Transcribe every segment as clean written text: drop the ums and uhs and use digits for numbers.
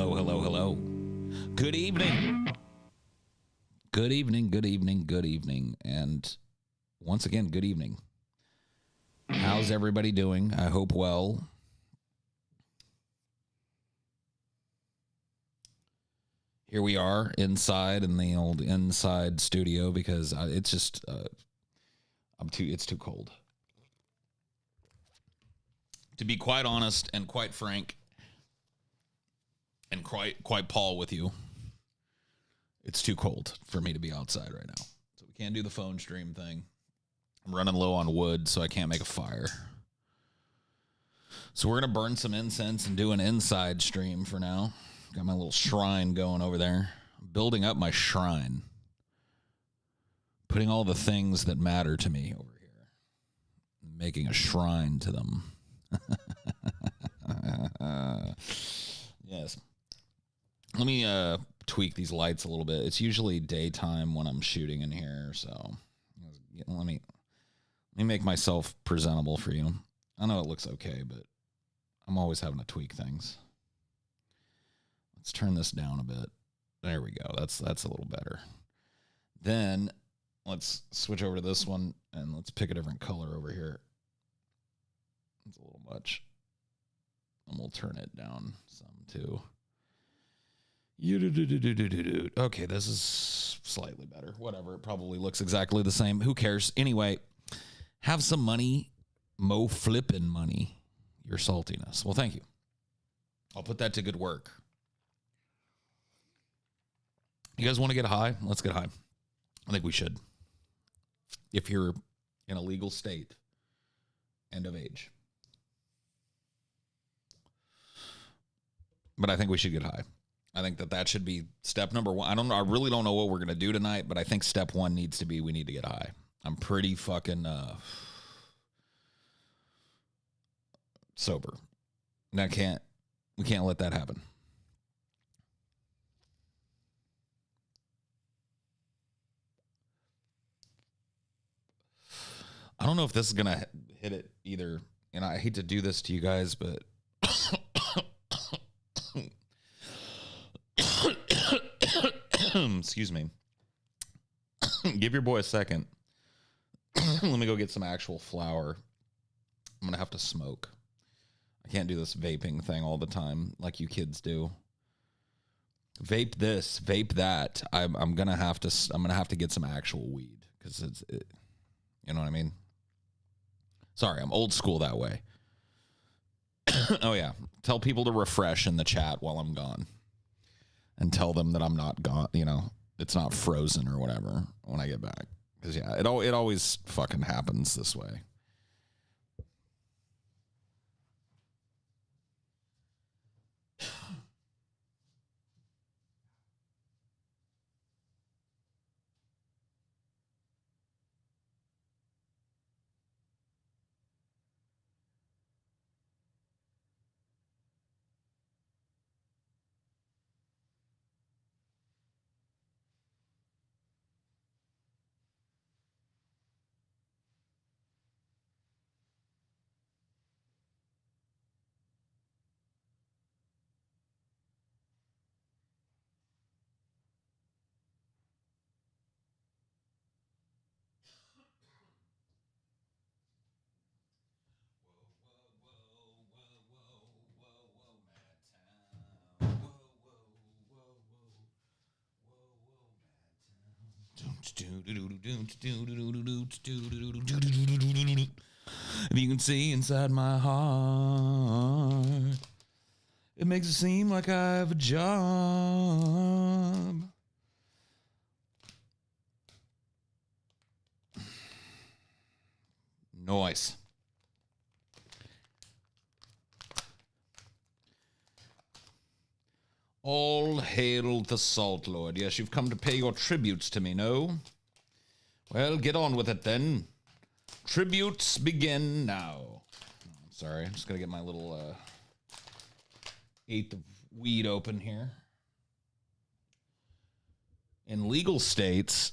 hello, hello, hello. Good evening. Good evening, good evening, good evening. And once again, good evening. How's everybody doing? I hope well. Here we are inside in the old inside studio because it's just it's too cold. To be quite honest and quite frank and quite Paul with you, it's too cold for me to be outside right now. So we can't do the phone stream thing. I'm running low on wood, so I can't make a fire. So we're going to burn some incense and do an inside stream for now. Got my little shrine going over there. I'm building up my shrine. Putting all the things that matter to me over here. Making a shrine to them. Yes. Let me tweak these lights a little bit. It's usually daytime when I'm shooting in here, so let me make myself presentable for you. I know it looks okay, but I'm always having to tweak things. Let's turn this down a bit. There we go. That's a little better. Then let's switch over to this one and let's pick a different color over here. It's a little much. And we'll turn it down some too. Okay, this is slightly better. Whatever. It probably looks exactly the same. Who cares? Anyway, have some money. Mo flippin' money. Your saltiness. Well, thank you. I'll put that to good work. You guys want to get high? Let's get high. I think we should. If you're in a legal state and of age. But I think we should get high. I think that should be step number one. I really don't know what we're going to do tonight, but I think step one needs to be we need to get high. I'm pretty fucking sober. And we can't let that happen. I don't know if this is going to hit it either. And I hate to do this to you guys, but excuse me. Give your boy a second. Let me go get some actual flour. I'm going to have to smoke. I can't do this vaping thing all the time like you kids do. Vape this, vape that. I'm going to have to get some actual weed cuz you know what I mean? Sorry, I'm old school that way. Oh yeah, tell people to refresh in the chat while I'm gone. And tell them that I'm not gone, it's not frozen or whatever when I get back. Because, yeah, it always fucking happens this way. If you can see inside my heart, it makes it seem like I have a job. Nice. All hail the Salt Lord. Yes, you've come to pay your tributes to me, no? Well, get on with it then. Tributes begin now. Oh, I'm sorry, I'm just going to get my little eighth of weed open here. In legal states,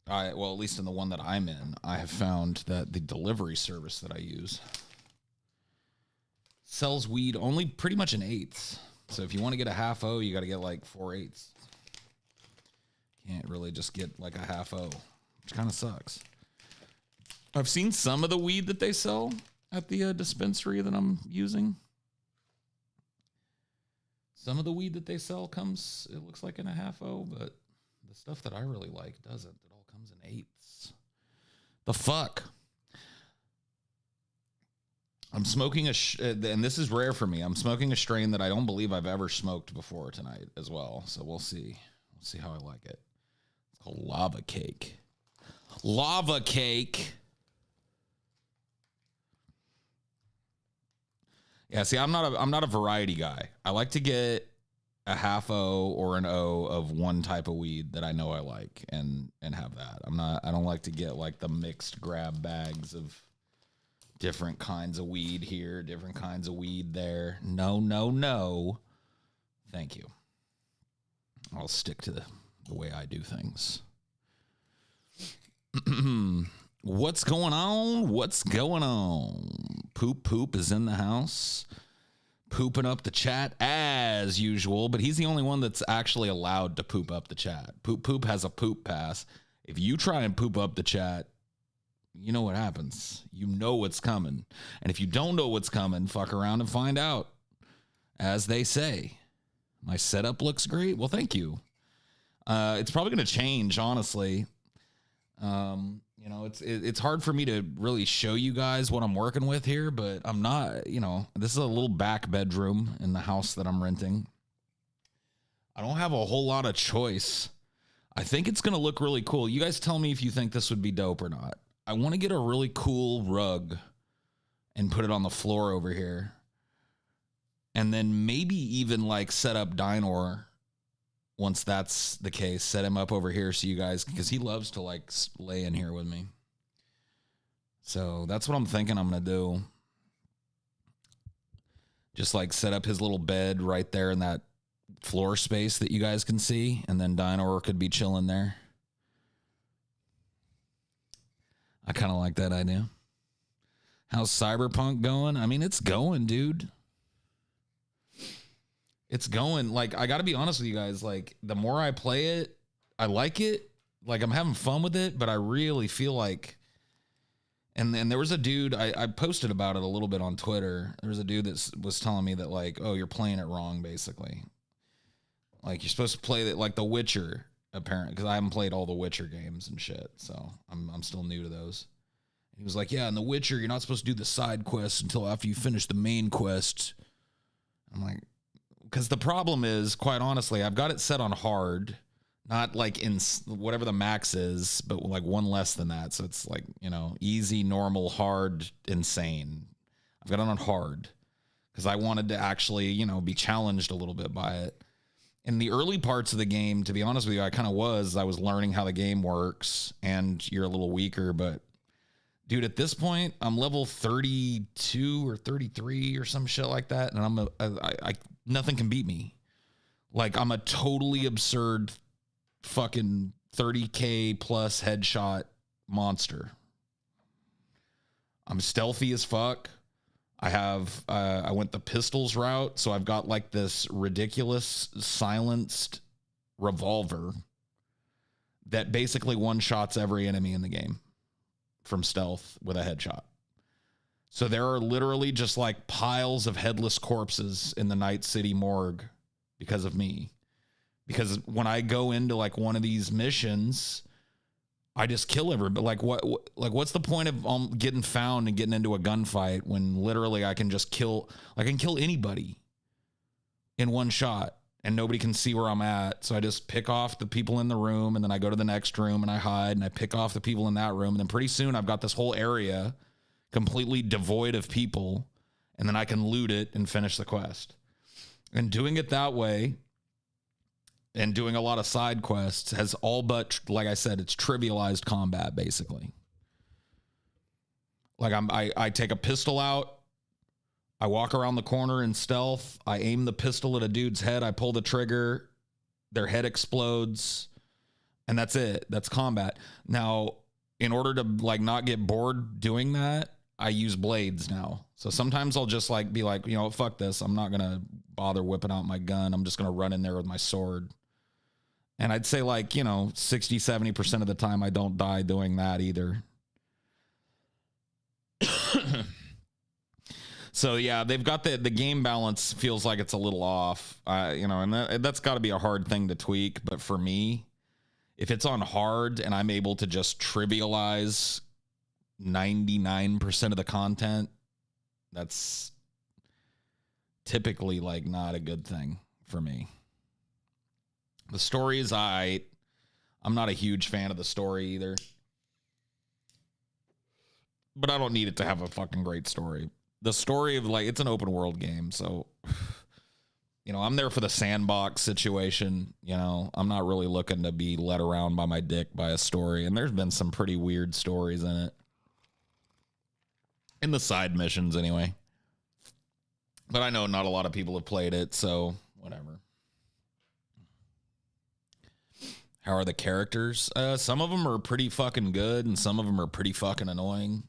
well, at least in the one that I'm in, I have found that the delivery service that I use sells weed only pretty much in eighths. So if you want to get a half O, you got to get like 4/8. Can't really just get like a half O, which kind of sucks. I've seen some of the weed that they sell at the dispensary that I'm using. Some of the weed that they sell comes, it looks like in a half O, but the stuff that I really like doesn't. It all comes in 8ths. The fuck? I'm smoking and this is rare for me. I'm smoking a strain that I don't believe I've ever smoked before tonight as well. So we'll see. We'll see how I like it. It's called Lava Cake. Lava Cake. Yeah, see, I'm not a variety guy. I like to get a half O or an O of one type of weed that I know I like and have that. I don't like to get like the mixed grab bags of different kinds of weed here, different kinds of weed there. No, no, no. Thank you. I'll stick to the way I do things. What's going on? What's going on? Poop is in the house. Pooping up the chat as usual, but he's the only one that's actually allowed to poop up the chat. Poop has a poop pass. If you try and poop up the chat, you know what happens. You know what's coming. And if you don't know what's coming, fuck around and find out. As they say. My setup looks great. Well, thank you. It's probably going to change, honestly. You know, it's hard for me to really show you guys what I'm working with here, but I'm not, you know, this is a little back bedroom in the house that I'm renting. I don't have a whole lot of choice. I think it's going to look really cool. You guys tell me if you think this would be dope or not. I want to get a really cool rug and put it on the floor over here. And then maybe even like set up Dinor. Once that's the case, set him up over here so you guys, because he loves to like lay in here with me. So that's what I'm thinking I'm going to do. Just like set up his little bed right there in that floor space that you guys can see. And then Dinor could be chilling there. I kind of like that idea. How's Cyberpunk going? I mean, it's going, dude. It's going. Like, I got to be honest with you guys. Like, the more I play it, I like it. Like, I'm having fun with it, but I really feel like... And then there was a dude, I posted about it a little bit on Twitter. There was a dude that was telling me that, like, oh, you're playing it wrong, basically. Like, you're supposed to play it like The Witcher, apparently, because I haven't played all the Witcher games and shit, so I'm still new to those. He was like, yeah, in The Witcher, you're not supposed to do the side quests until after you finish the main quest. I'm like... Because the problem is, quite honestly, I've got it set on hard, not like in whatever the max is, but like one less than that. So it's like, you know, easy, normal, hard, insane. I've got it on hard because I wanted to actually, you know, be challenged a little bit by it. In the early parts of the game, to be honest with you, I was learning how the game works, and you're a little weaker, but dude, at this point, I'm level 32 or 33 or some shit like that, and nothing can beat me. Like, I'm a totally absurd fucking 30k plus headshot monster. I'm stealthy as fuck. I went the pistols route, so I've got like this ridiculous silenced revolver that basically one-shots every enemy in the game from stealth with a headshot. So there are literally just like piles of headless corpses in the Night City morgue because of me. Because when I go into like one of these missions, I just kill everybody. What's the point of getting found and getting into a gunfight when literally I can just kill anybody in one shot and nobody can see where I'm at. So I just pick off the people in the room, and then I go to the next room and I hide, and I pick off the people in that room. And then pretty soon I've got this whole area completely devoid of people, and then I can loot it and finish the quest. And doing it that way and doing a lot of side quests has all but, like I said, it's trivialized combat, basically. Like I take a pistol out, I walk around the corner in stealth, I aim the pistol at a dude's head, I pull the trigger, their head explodes, and that's it. That's combat. Now, in order to like not get bored doing that, I use blades now. So sometimes I'll just like be like, fuck this. I'm not going to bother whipping out my gun. I'm just going to run in there with my sword. And I'd say like, 60, 70% of the time I don't die doing that either. So yeah, they've got the game balance feels like it's a little off, and that's got to be a hard thing to tweak. But for me, if it's on hard and I'm able to just trivialize 99% of the content, that's typically like not a good thing for me. The story is I'm not a huge fan of the story either, but I don't need it to have a fucking great story. The story of like, it's an open world game. So, I'm there for the sandbox situation. I'm not really looking to be led around by my dick by a story. And there's been some pretty weird stories in it. In the side missions anyway. But I know not a lot of people have played it, so whatever. How are the characters? Some of them are pretty fucking good, and some of them are pretty fucking annoying.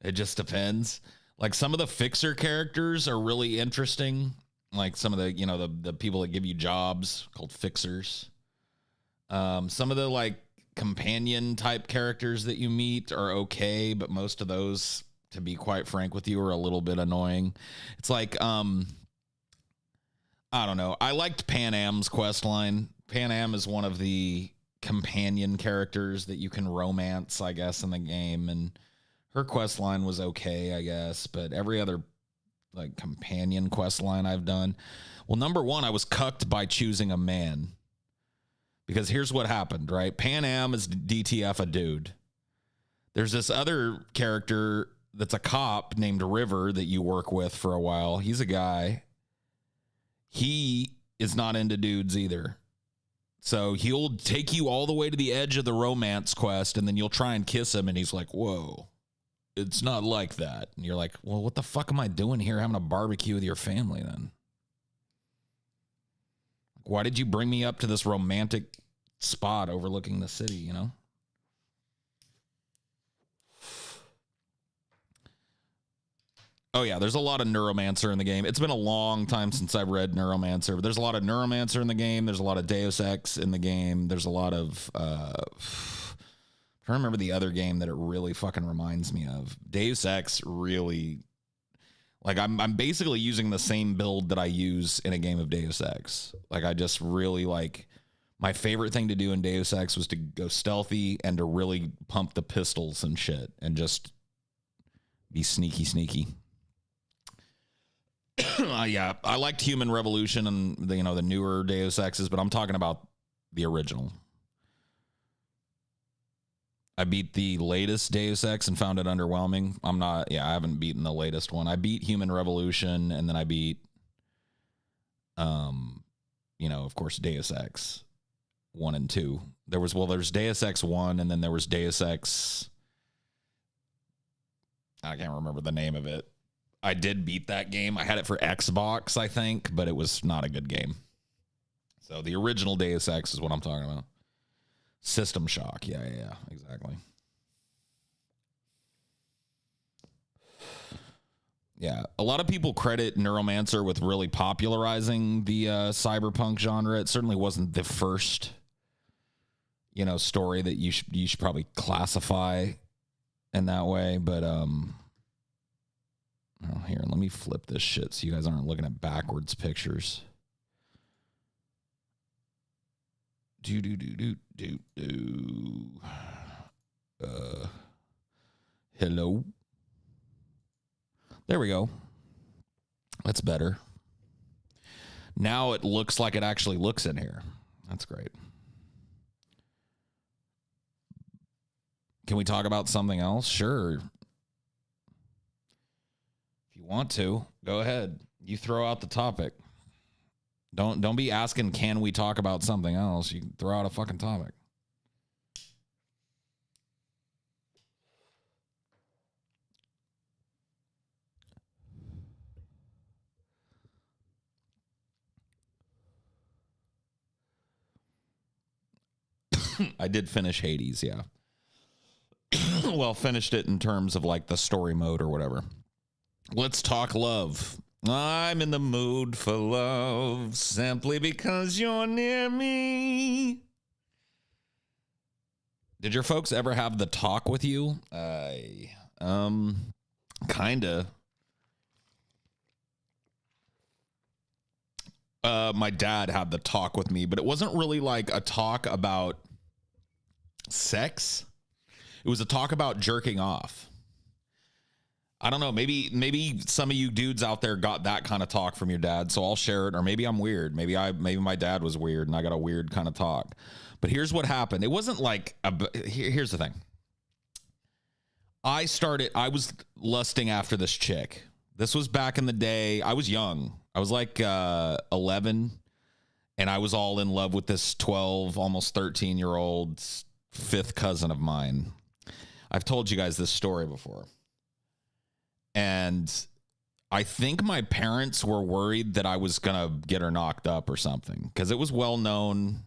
It just depends. Like some of the fixer characters are really interesting. Like some of the, the people that give you jobs called fixers. Some of the like companion type characters that you meet are okay, but most of those, to be quite frank with you, are a little bit annoying. It's like, I don't know. I liked Pan Am's quest line. Pan Am is one of the companion characters that you can romance, I guess, in the game. And her quest line was okay, I guess. But every other like companion quest line I've done. Well, number one, I was cucked by choosing a man. Because here's what happened, right? Pan Am is DTF a dude. There's this other character that's a cop named River that you work with for a while. He's a guy. He is not into dudes either. So he'll take you all the way to the edge of the romance quest, and then you'll try and kiss him, and he's like, whoa, it's not like that. And you're like, well, what the fuck am I doing here having a barbecue with your family then? Why did you bring me up to this romantic spot overlooking the city, Oh, yeah, there's a lot of Neuromancer in the game. It's been a long time since I've read Neuromancer, but there's a lot of Neuromancer in the game. There's a lot of Deus Ex in the game. There's a lot of... I'm trying to remember the other game that it really fucking reminds me of. Deus Ex really... Like, I'm basically using the same build that I use in a game of Deus Ex. Like, I just really, like... My favorite thing to do in Deus Ex was to go stealthy and to really pump the pistols and shit and just be sneaky. Yeah, I liked Human Revolution and the newer Deus Exes, but I'm talking about the original. I beat the latest Deus Ex and found it underwhelming. I haven't beaten the latest one. I beat Human Revolution, and then I beat, of course, Deus Ex 1 and 2. There's Deus Ex 1, and then there was Deus Ex... I can't remember the name of it. I did beat that game. I had it for Xbox, I think, but it was not a good game. So the original Deus Ex is what I'm talking about. System Shock. Yeah, exactly. Yeah, a lot of people credit Neuromancer with really popularizing the cyberpunk genre. It certainly wasn't the first, story that you should probably classify in that way, but oh, here, let me flip this shit so you guys aren't looking at backwards pictures. Hello. There we go. That's better. Now it looks like it actually looks in here. That's great. Can we talk about something else? Sure. Want to go ahead, you throw out the topic. Don't be asking, can we talk about something else? You can throw out a fucking topic. I did finish Hades, yeah. well, finished it in terms of like the story mode or whatever. Let's talk love. I'm in the mood for love simply because you're near me. Did your folks ever have the talk with you? Kinda. My dad had the talk with me, but it wasn't really like a talk about sex. It was a talk about jerking off. I don't know. Maybe some of you dudes out there got that kind of talk from your dad, so I'll share it. Or maybe I'm weird. Maybe my dad was weird and I got a weird kind of talk. But here's what happened. It wasn't like here's the thing. I was lusting after this chick. This was back in the day. I was young. I was like 11, and I was all in love with this 12, almost 13-year-old fifth cousin of mine. I've told you guys this story before. And I think my parents were worried that I was going to get her knocked up or something, because it was well known,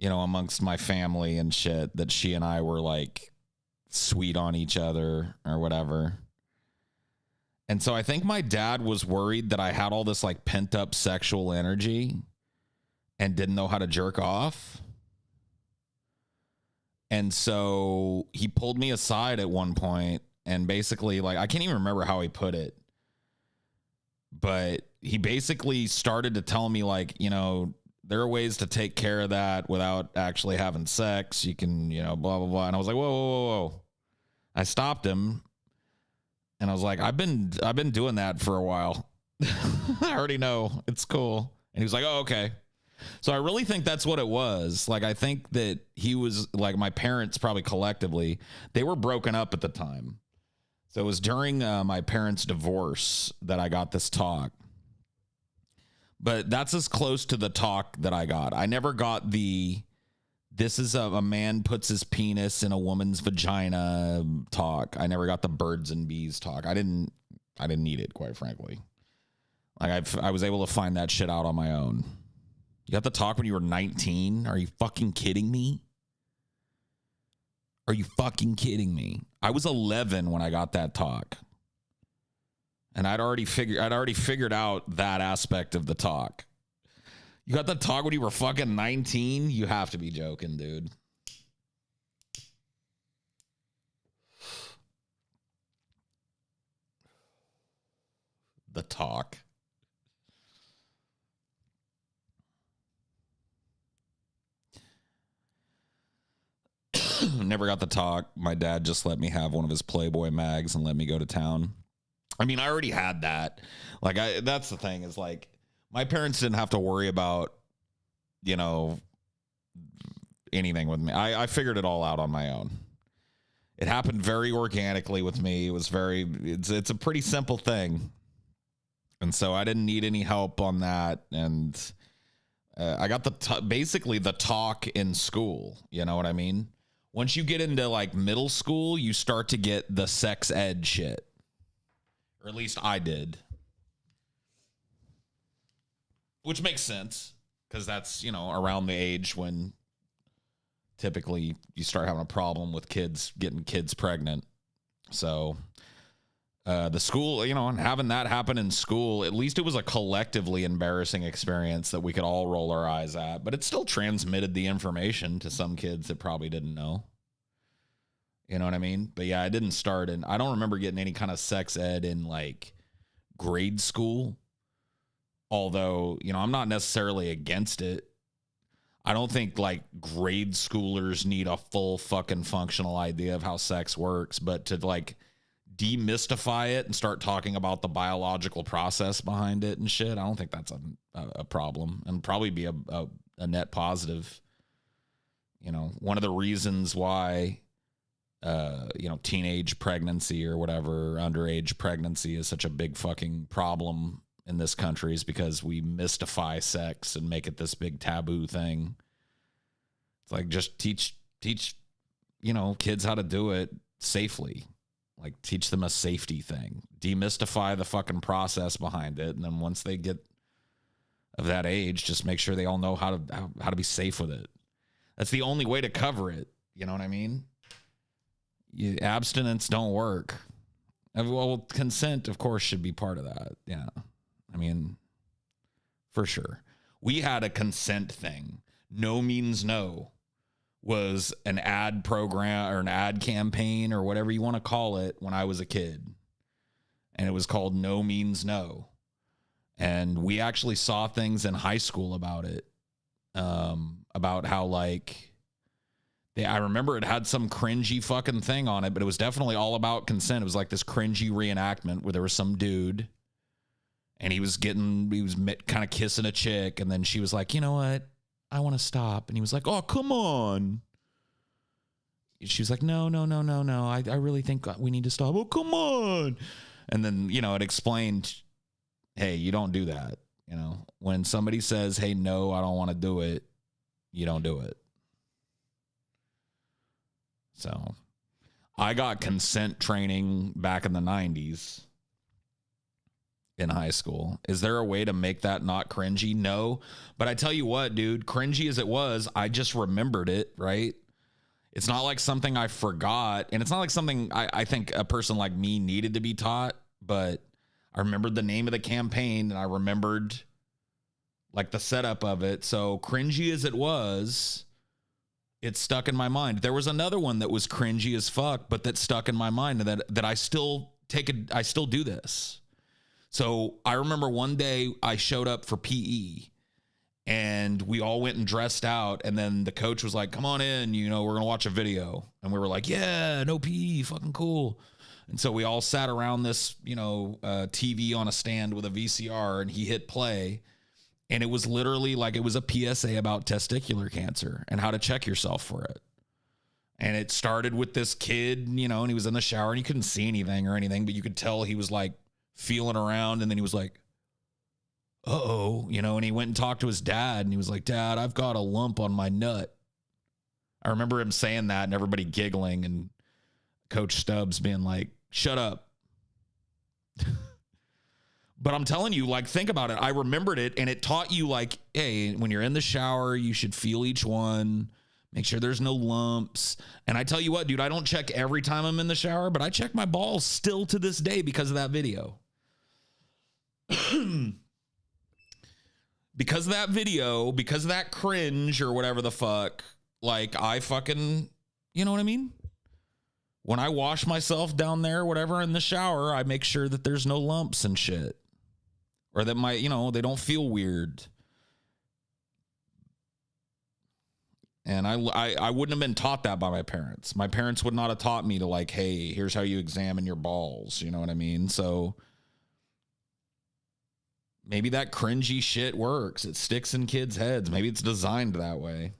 amongst my family and shit, that she and I were like sweet on each other or whatever. And so I think my dad was worried that I had all this like pent up sexual energy and didn't know how to jerk off. And so he pulled me aside at one point and basically, like, I can't even remember how he put it, but he basically started to tell me, like, there are ways to take care of that without actually having sex. You can, blah, blah, blah. And I was like, whoa, whoa, whoa, whoa. I stopped him and I was like, I've been doing that for a while. I already know. It's cool. And he was like, oh, okay. So I really think that's what it was. Like, I think that he was like, my parents probably collectively, they were broken up at the time. So it was during my parents' divorce that I got this talk. But that's as close to the talk that I got. I never got this is a man puts his penis in a woman's vagina talk. I never got the birds and bees talk. I didn't need it, quite frankly. Like, I was able to find that shit out on my own. You got the talk when you were 19? Are you fucking kidding me? Are you fucking kidding me? I was 11 when I got that talk. And I'd already figured out that aspect of the talk. You got the talk when you were fucking 19? You have to be joking, dude. The talk. Never got the talk. My dad just let me have one of his Playboy mags and let me go to town. I mean, I already had that. Like, that's the thing, is like, my parents didn't have to worry about, anything with me. I figured it all out on my own. It happened very organically with me. It's a pretty simple thing. And so I didn't need any help on that. And I got basically the talk in school. You know what I mean? Once you get into like middle school, you start to get the sex ed shit. Or at least I did. Which makes sense, because that's, around the age when typically you start having a problem with getting kids pregnant. So the school, and having that happen in school, at least it was a collectively embarrassing experience that we could all roll our eyes at. But it still transmitted the information to some kids that probably didn't know. You know what I mean? But yeah, I didn't start I don't remember getting any kind of sex ed in like grade school. Although, I'm not necessarily against it. I don't think like grade schoolers need a full fucking functional idea of how sex works, but to like demystify it and start talking about the biological process behind it and shit, I don't think that's a problem, and probably be a net positive. One of the reasons why teenage pregnancy or whatever, underage pregnancy is such a big fucking problem in this country is because we mystify sex and make it this big taboo thing. It's like, just teach, kids how to do it safely. Like, teach them a safety thing. Demystify the fucking process behind it. And then once they get of that age, just make sure they all know how to be safe with it. That's the only way to cover it. You know what I mean? abstinence don't work. Well, consent, of course, should be part of that. Yeah. I mean, for sure. We had a consent thing. No means no was an ad program or an ad campaign or whatever you want to call it when I was a kid. And it was called No Means No. And we actually saw things in high school about it. About how, like, I remember it had some cringy fucking thing on it, but it was definitely all about consent. It was like this cringy reenactment where there was some dude and he was kind of kissing a chick. And then she was like, you know what? I want to stop. And he was like, oh, come on. She was like, no. I really think we need to stop. Oh, come on. And then, it explained, hey, you don't do that. When somebody says, hey, no, I don't want to do it, you don't do it. So I got consent training back in the 90s in high school. Is there a way to make that not cringy? No. But I tell you what, dude, cringy as it was, I just remembered it, right? It's not like something I forgot. And it's not like something I think a person like me needed to be taught. But I remembered the name of the campaign and I remembered like the setup of it. So cringy as it was, it stuck in my mind. There was another one that was cringy as fuck, but that stuck in my mind that I still do this. So I remember one day I showed up for PE and we all went and dressed out. And then the coach was like, come on in, we're going to watch a video. And we were like, yeah, no PE, fucking cool. And so we all sat around this, TV on a stand with a VCR and he hit play. And it was literally like it was a PSA about testicular cancer and how to check yourself for it. And it started with this kid, and he was in the shower and you couldn't see anything or anything, but you could tell he was like feeling around. And then he was like, uh-oh, and he went and talked to his dad and he was like, Dad, I've got a lump on my nut. I remember him saying that and everybody giggling and Coach Stubbs being like, shut up. But I'm telling you, like, think about it. I remembered it, and it taught you, like, hey, when you're in the shower, you should feel each one. Make sure there's no lumps. And I tell you what, dude, I don't check every time I'm in the shower, but I check my balls still to this day because of that video. Because of that video, because of that cringe or whatever the fuck, like, I fucking, you know what I mean? When I wash myself down there, whatever, in the shower, I make sure that there's no lumps and shit. Or that they don't feel weird. And I wouldn't have been taught that by my parents. My parents would not have taught me to, like, hey, here's how you examine your balls. You know what I mean? So maybe that cringy shit works. It sticks in kids' heads. Maybe it's designed that way.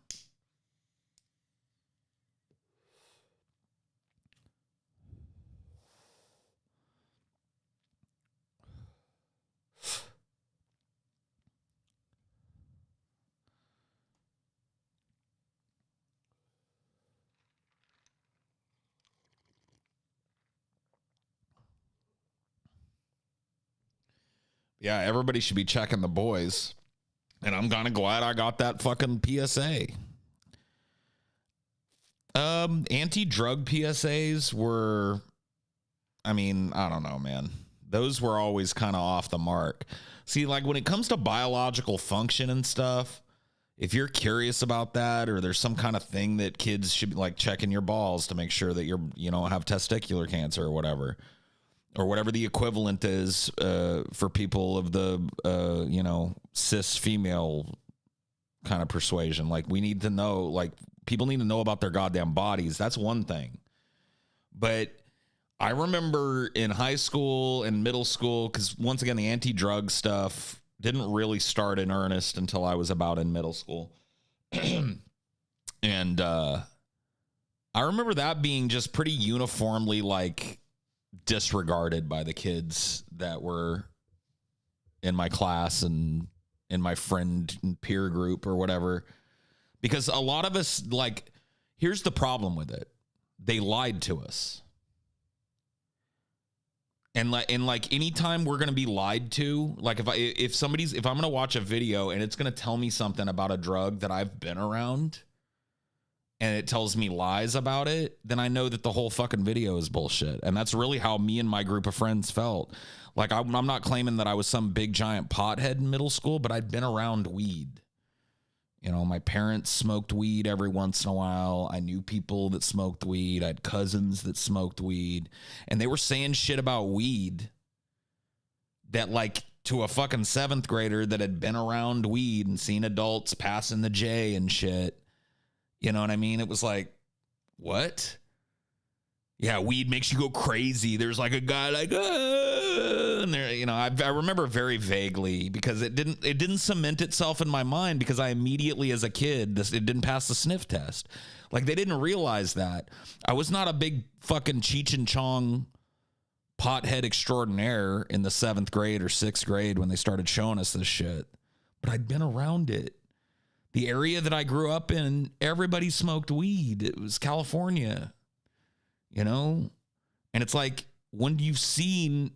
Yeah, everybody should be checking the boys. And I'm kind of glad I got that fucking PSA. Anti-drug PSAs were, I don't know, man. Those were always kind of off the mark. See, like when it comes to biological function and stuff, if you're curious about that or there's some kind of thing that kids should be like checking your balls to make sure that you're, have testicular cancer or whatever the equivalent is for people of the, cis female kind of persuasion. Like we need to know, like people need to know about their goddamn bodies. That's one thing. But I remember in high school and middle school, because once again, the anti-drug stuff didn't really start in earnest until I was about in middle school. And I remember that being just pretty uniformly like disregarded by the kids that were in my class and in my friend and peer group or whatever. Because a lot of us, like, here's the problem with it. They lied to us. And like anytime we're going to be lied to, like if I'm going to watch a video and it's going to tell me something about a drug that I've been around and it tells me lies about it, then I know that the whole fucking video is bullshit. And that's really how me and my group of friends felt. Like, I'm not claiming that I was some big giant pothead in middle school, but I'd been around weed. You know, my parents smoked weed every once in a while. I knew people that smoked weed. I had cousins that smoked weed. And they were saying shit about weed that, like, to a fucking 7th grader that had been around weed and seen adults passing the J and shit. You know what I mean? It was like, what? Yeah, weed makes you go crazy. There's like a guy like, and there, you know, I remember very vaguely because it didn't cement itself in my mind because I immediately as a kid, it didn't pass the sniff test. Like, they didn't realize that. I was not a big fucking Cheech and Chong pothead extraordinaire in the 7th grade or 6th grade when they started showing us this shit, but I'd been around it. The area that I grew up in, everybody smoked weed. It was California, you know? And it's like, when you've seen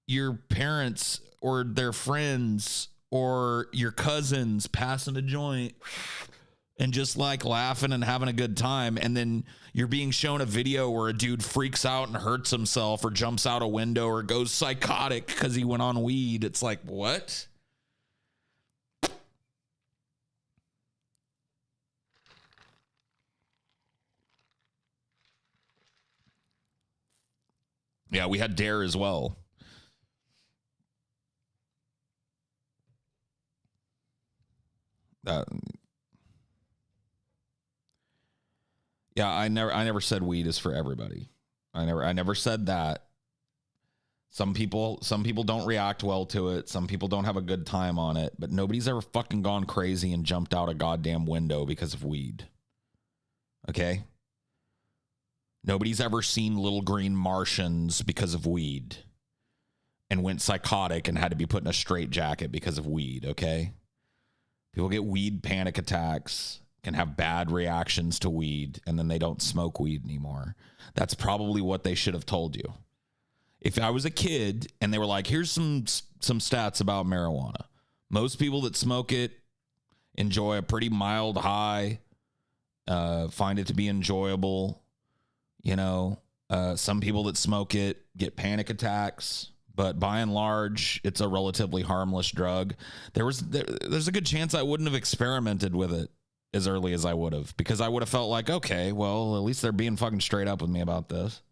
your parents or their friends or your cousins passing a joint and just like laughing and having a good time, and then you're being shown a video where a dude freaks out and hurts himself or jumps out a window or goes psychotic because he went on weed. It's like, what? Yeah, we had Dare as well. Yeah, I never said weed is for everybody. I never said that. Some people don't react well to it. Some people don't have a good time on it, but nobody's ever fucking gone crazy and jumped out a goddamn window because of weed. Okay? Nobody's ever seen Little Green Martians because of weed and went psychotic and had to be put in a straitjacket because of weed, okay? People get weed panic attacks, can have bad reactions to weed, and then they don't smoke weed anymore. That's probably what they should have told you. If I was a kid and they were like, here's some stats about marijuana. Most people that smoke it enjoy a pretty mild high, find it to be enjoyable. You know, some people that smoke it get panic attacks, but by and large, it's a relatively harmless drug. There's a good chance I wouldn't have experimented with it as early as I would have, because I would have felt like, okay, well, at least they're being fucking straight up with me about this.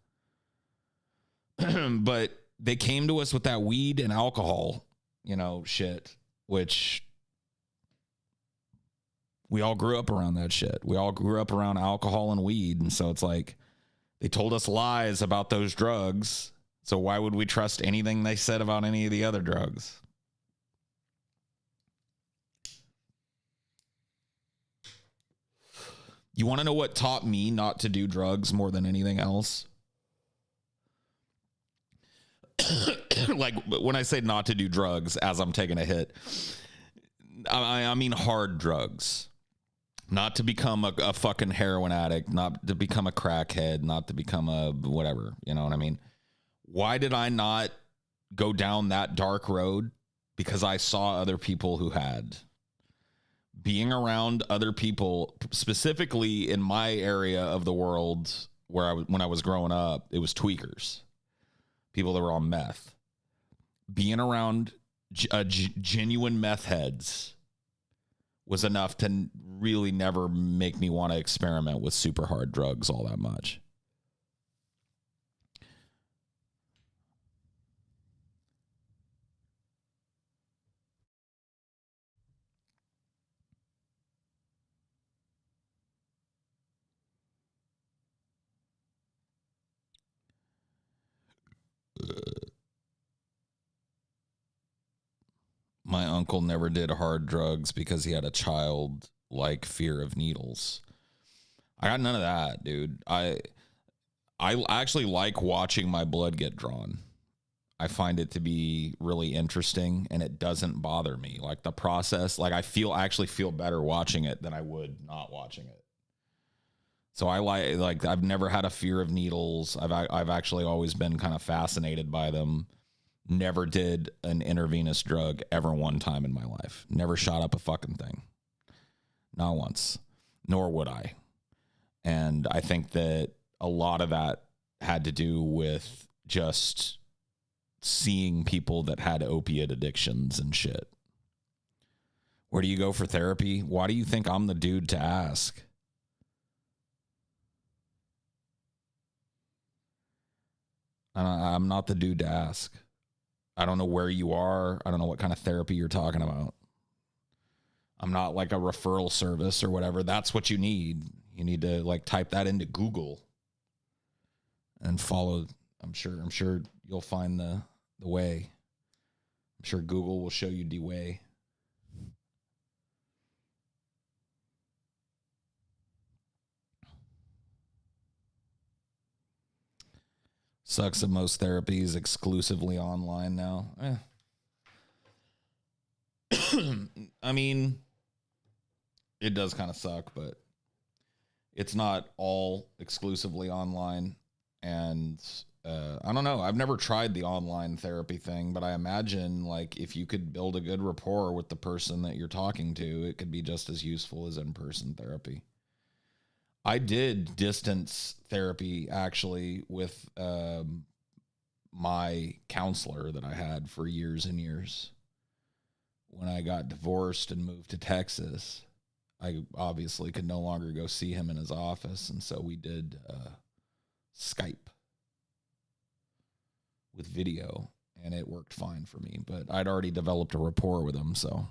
But they came to us with that weed and alcohol, you know, shit, which we all grew up around that shit. We all grew up around alcohol and weed. And so it's like, they told us lies about those drugs. So why would we trust anything they said about any of the other drugs? You want to know what taught me not to do drugs more than anything else? Like, when I say not to do drugs as I'm taking a hit, I mean hard drugs. Not to become a fucking heroin addict, not to become a crackhead, not to become a whatever, you know what I mean? Why did I not go down that dark road? Because I saw other people who had. Being around other people, specifically in my area of the world where when I was growing up, it was tweakers. People that were on meth. Being around genuine meth heads was enough to really never make me want to experiment with super hard drugs all that much. My uncle never did hard drugs because he had a childlike fear of needles. I got none of that, dude. I actually like watching my blood get drawn. I find it to be really interesting, and it doesn't bother me. Like, the process, like, I actually feel better watching it than I would not watching it. So I like I've never had a fear of needles. I've actually always been kind of fascinated by them. Never did an intravenous drug ever one time in my life. Never shot up a fucking thing. Not once. Nor would I. And I think that a lot of that had to do with just seeing people that had opiate addictions and shit. Where do you go for therapy? Why do you think I'm the dude to ask? I'm not the dude to ask. I don't know where you are. I don't know what kind of therapy you're talking about. I'm not like a referral service or whatever. That's what you need. You need to like type that into Google and follow. I'm sure you'll find the way. I'm sure Google will show you the way. Sucks that most therapy is exclusively online now. I mean, it does kind of suck, but it's not all exclusively online. And I don't know. I've never tried the online therapy thing, but I imagine like if you could build a good rapport with the person that you're talking to, it could be just as useful as in-person therapy. I did distance therapy actually with my counselor that I had for years and years. When I got divorced and moved to Texas, I obviously could no longer go see him in his office. And so we did Skype with video, and it worked fine for me. But I'd already developed a rapport with him, so.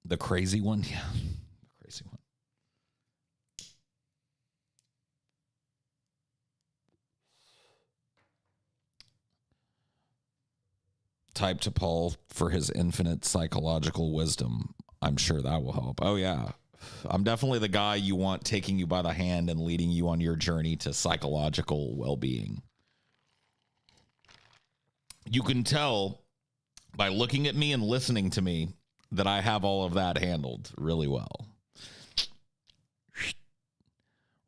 The crazy one? Yeah, the crazy one. Type to Paul for his infinite psychological wisdom. I'm sure that will help. Oh, yeah. I'm definitely the guy you want taking you by the hand and leading you on your journey to psychological well-being. You can tell by looking at me and listening to me that I have all of that handled really well.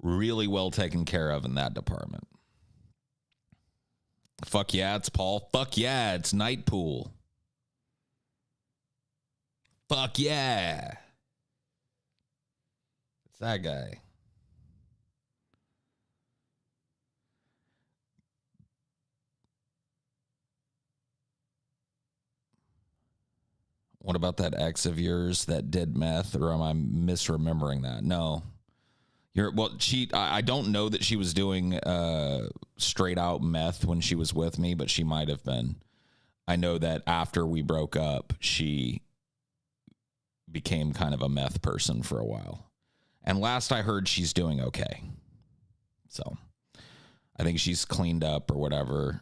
Really well taken care of in that department. Fuck yeah, it's Paul. Fuck yeah, it's Night Pool. Fuck yeah. It's that guy. What about that ex of yours that did meth, or am I misremembering that? No. I don't know that she was doing straight out meth when she was with me, but she might have been. I know that after we broke up, she became kind of a meth person for a while. And last I heard, she's doing okay. So I think she's cleaned up or whatever.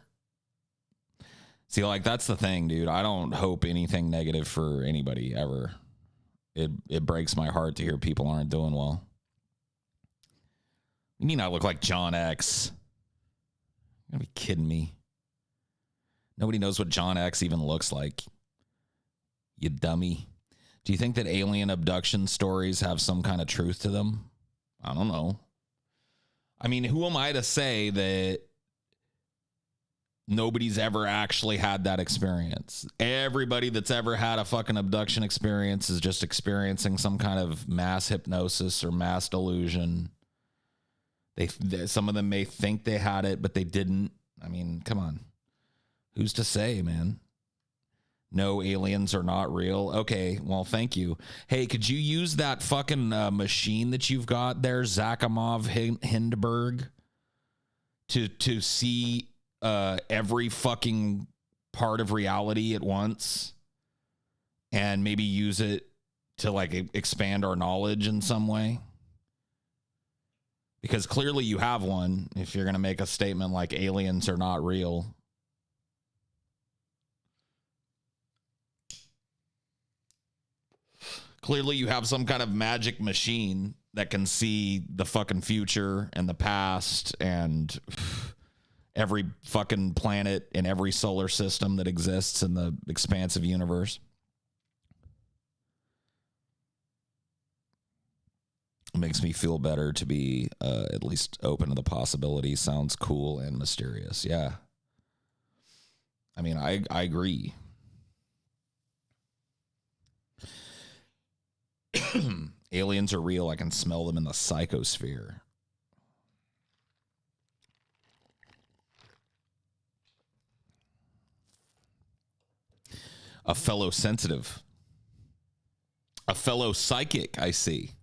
See, like, that's the thing, dude. I don't hope anything negative for anybody ever. It breaks my heart to hear people aren't doing well. You mean I look like John X? You gotta be kidding me. Nobody knows what John X even looks like. You dummy. Do you think that alien abduction stories have some kind of truth to them? I don't know. I mean, who am I to say that nobody's ever actually had that experience? Everybody that's ever had a fucking abduction experience is just experiencing some kind of mass hypnosis or mass delusion. Some of them may think they had it, but they didn't. I mean, come on. Who's to say, man? No, aliens are not real. Okay, well, thank you. Hey, could you use that fucking machine that you've got there, Zakimov Hindberg, to see every fucking part of reality at once, and maybe use it to like expand our knowledge in some way? Because clearly you have one if you're going to make a statement like aliens are not real. Clearly you have some kind of magic machine that can see the fucking future and the past and every fucking planet in every solar system that exists in the expansive universe. It makes me feel better to be at least open to the possibility. Sounds cool and mysterious. Yeah. I mean, I agree. Aliens are real. I can smell them in the psychosphere. A fellow sensitive. A fellow psychic, I see.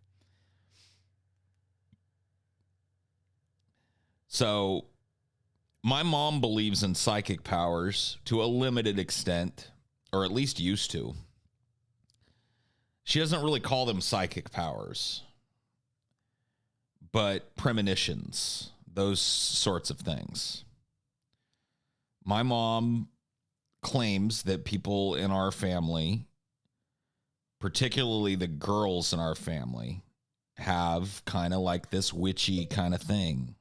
So, my mom believes in psychic powers to a limited extent, or at least used to. She doesn't really call them psychic powers, but premonitions, those sorts of things. My mom claims that people in our family, particularly the girls in our family, have kind of like this witchy kind of thing.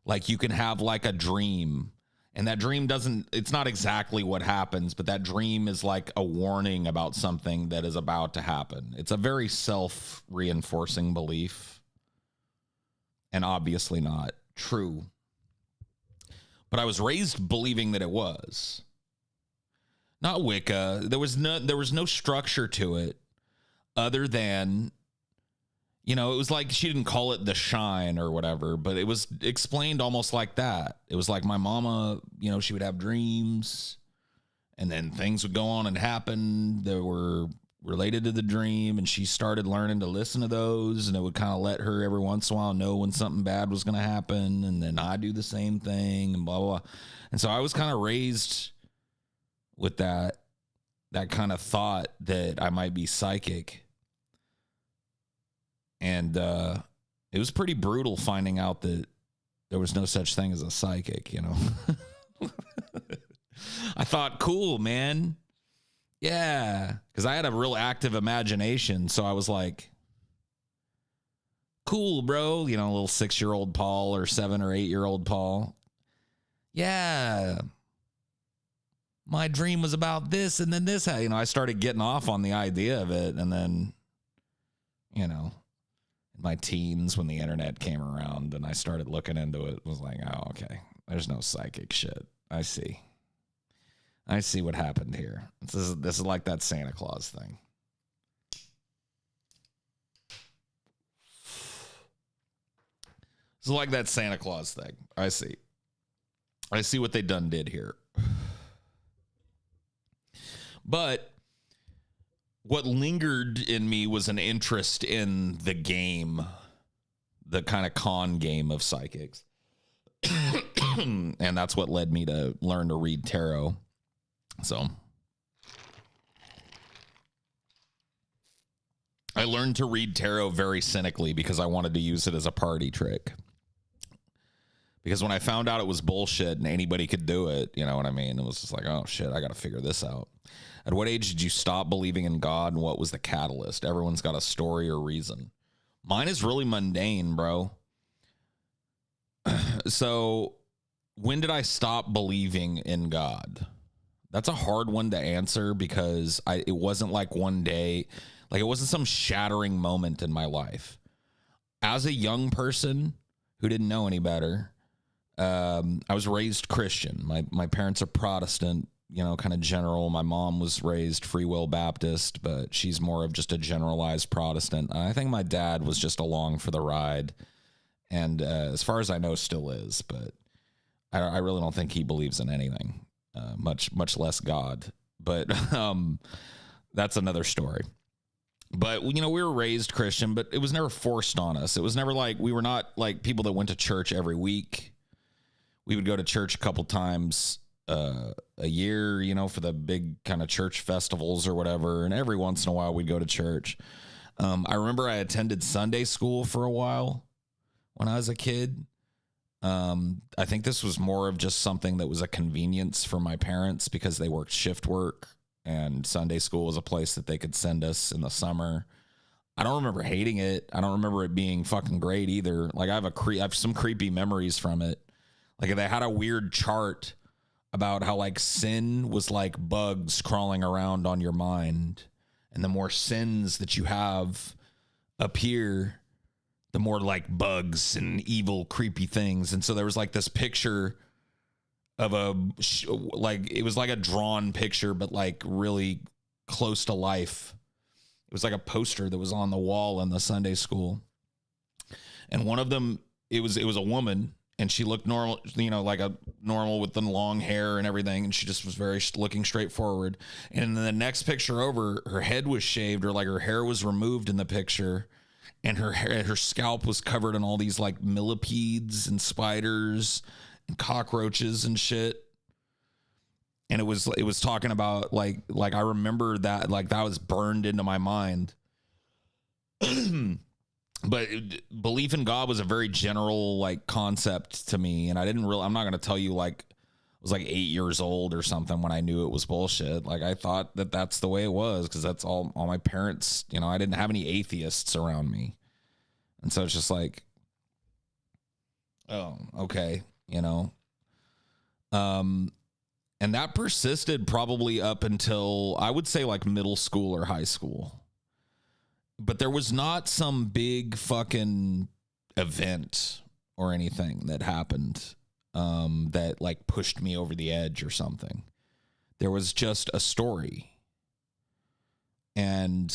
Like you can have like a dream, and that dream it's not exactly what happens, but that dream is like a warning about something that is about to happen. It's a very self-reinforcing belief, and obviously not true. But I was raised believing that it was. Not Wicca. There was no structure to it other than, it was like she didn't call it the shine or whatever, but it was explained almost like that. It was like my mama, she would have dreams and then things would go on and happen that were related to the dream, and she started learning to listen to those, and it would kind of let her every once in a while know when something bad was going to happen, and then I do the same thing and blah, blah, blah. And so I was kind of raised with that kind of thought that I might be psychic. And it was pretty brutal finding out that there was no such thing as a psychic, I thought, cool, man. Yeah, because I had a real active imagination. So I was like, cool, bro. A little 6-year-old Paul or 7 or 8-year-old Paul. Yeah. My dream was about this, and then this. I started getting off on the idea of it. And then, in my teens, when the internet came around and I started looking into it, was like, oh, okay, there's no psychic shit. I see what happened here. This is like that Santa Claus thing. This is like that Santa Claus thing. I see what they did here. But what lingered in me was an interest in the game, the kind of con game of psychics. And that's what led me to learn to read tarot. So I learned to read tarot very cynically because I wanted to use it as a party trick. Because when I found out it was bullshit and anybody could do it, you know what I mean? It was just like, oh shit, I got to figure this out. At what age did you stop believing in God, and what was the catalyst? Everyone's got a story or reason. Mine is really mundane, bro. So when did I stop believing in God? That's a hard one to answer because it wasn't like one day, like it wasn't some shattering moment in my life. As a young person who didn't know any better, I was raised Christian. My parents are Protestant, kind of general. My mom was raised Free Will Baptist, but she's more of just a generalized Protestant. I think my dad was just along for the ride, and as far as I know, still is. But I really don't think he believes in anything, much less God. But that's another story. But, we were raised Christian, but it was never forced on us. It was never like we were not like people that went to church every week. We would go to church a couple times a year, for the big kind of church festivals or whatever. And every once in a while we'd go to church. I remember I attended Sunday school for a while when I was a kid. I think this was more of just something that was a convenience for my parents because they worked shift work, and Sunday school was a place that they could send us in the summer. I don't remember hating it. I don't remember it being fucking great either. Like I have some creepy memories from it. Like they had a weird chart about how like sin was like bugs crawling around on your mind. And the more sins that you have appear, the more like bugs and evil, creepy things. And so there was like this picture of it was like a drawn picture, but like really close to life. It was like a poster that was on the wall in the Sunday school. And one of them, it was a woman, and she looked normal, like a normal with the long hair and everything. And she just was very looking straightforward. And then the next picture over, her head was shaved, or like her hair was removed in the picture. And her scalp was covered in all these like millipedes and spiders and cockroaches and shit. And it was talking about like I remember that, like that was burned into my mind. But belief in God was a very general like concept to me, and I'm not going to tell you like I was like 8 years old or something when I knew it was bullshit. Like I thought that that's the way it was, because that's all my parents, I didn't have any atheists around me. And so it's just like, oh, okay, and that persisted probably up until I would say like middle school or high school. But there was not some big fucking event or anything that happened that like pushed me over the edge or something. There was just a story. And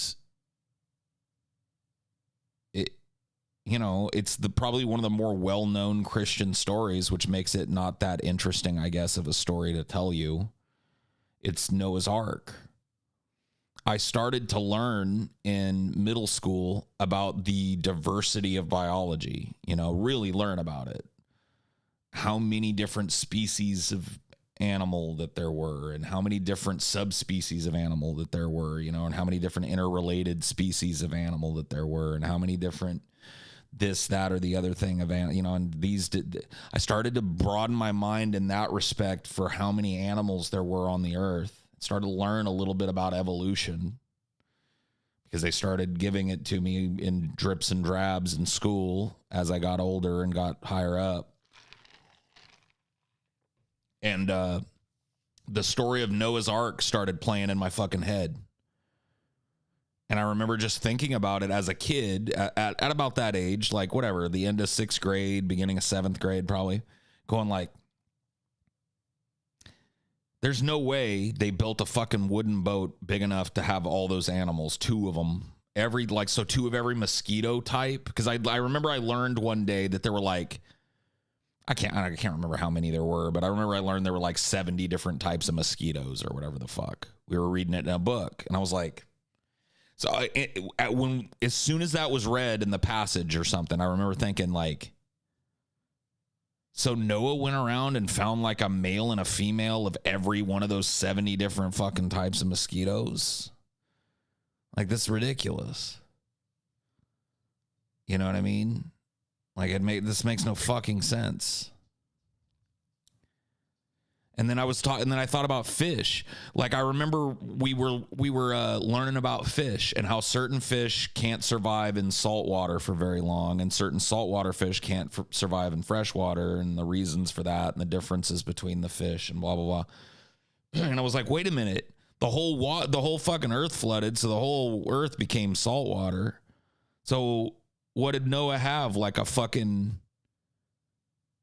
it's probably one of the more well-known Christian stories, which makes it not that interesting, I guess, of a story to tell you. It's Noah's Ark. I started to learn in middle school about the diversity of biology, really learn about it. How many different species of animal that there were, and how many different subspecies of animal that there were, and how many different interrelated species of animal that there were, and how many different this, that, or the other thing of, and I started to broaden my mind in that respect for how many animals there were on the earth. Started to learn a little bit about evolution, because they started giving it to me in drips and drabs in school as I got older and got higher up. And the story of Noah's Ark started playing in my fucking head. And I remember just thinking about it as a kid at about that age, like whatever, the end of 6th grade, beginning of 7th grade, probably, going like, there's no way they built a fucking wooden boat big enough to have all those animals, 2 of them, 2 of every mosquito type. Because I remember I learned one day that there were like, I can't remember how many there were, but I remember I learned there were like 70 different types of mosquitoes or whatever the fuck. We were reading it in a book, and I was like, as soon as that was read in the passage or something, I remember thinking like, so Noah went around and found like a male and a female of every one of those 70 different fucking types of mosquitoes. Like, this is ridiculous. You know what I mean? Like, this makes no fucking sense. And then I thought about fish. Like, I remember we were learning about fish and how certain fish can't survive in salt water for very long, and certain saltwater fish can't survive in fresh water, and the reasons for that and the differences between the fish and blah, blah, blah. And I was like, wait a minute. The whole fucking earth flooded, so the whole earth became salt water. So what did Noah have? Like a fucking...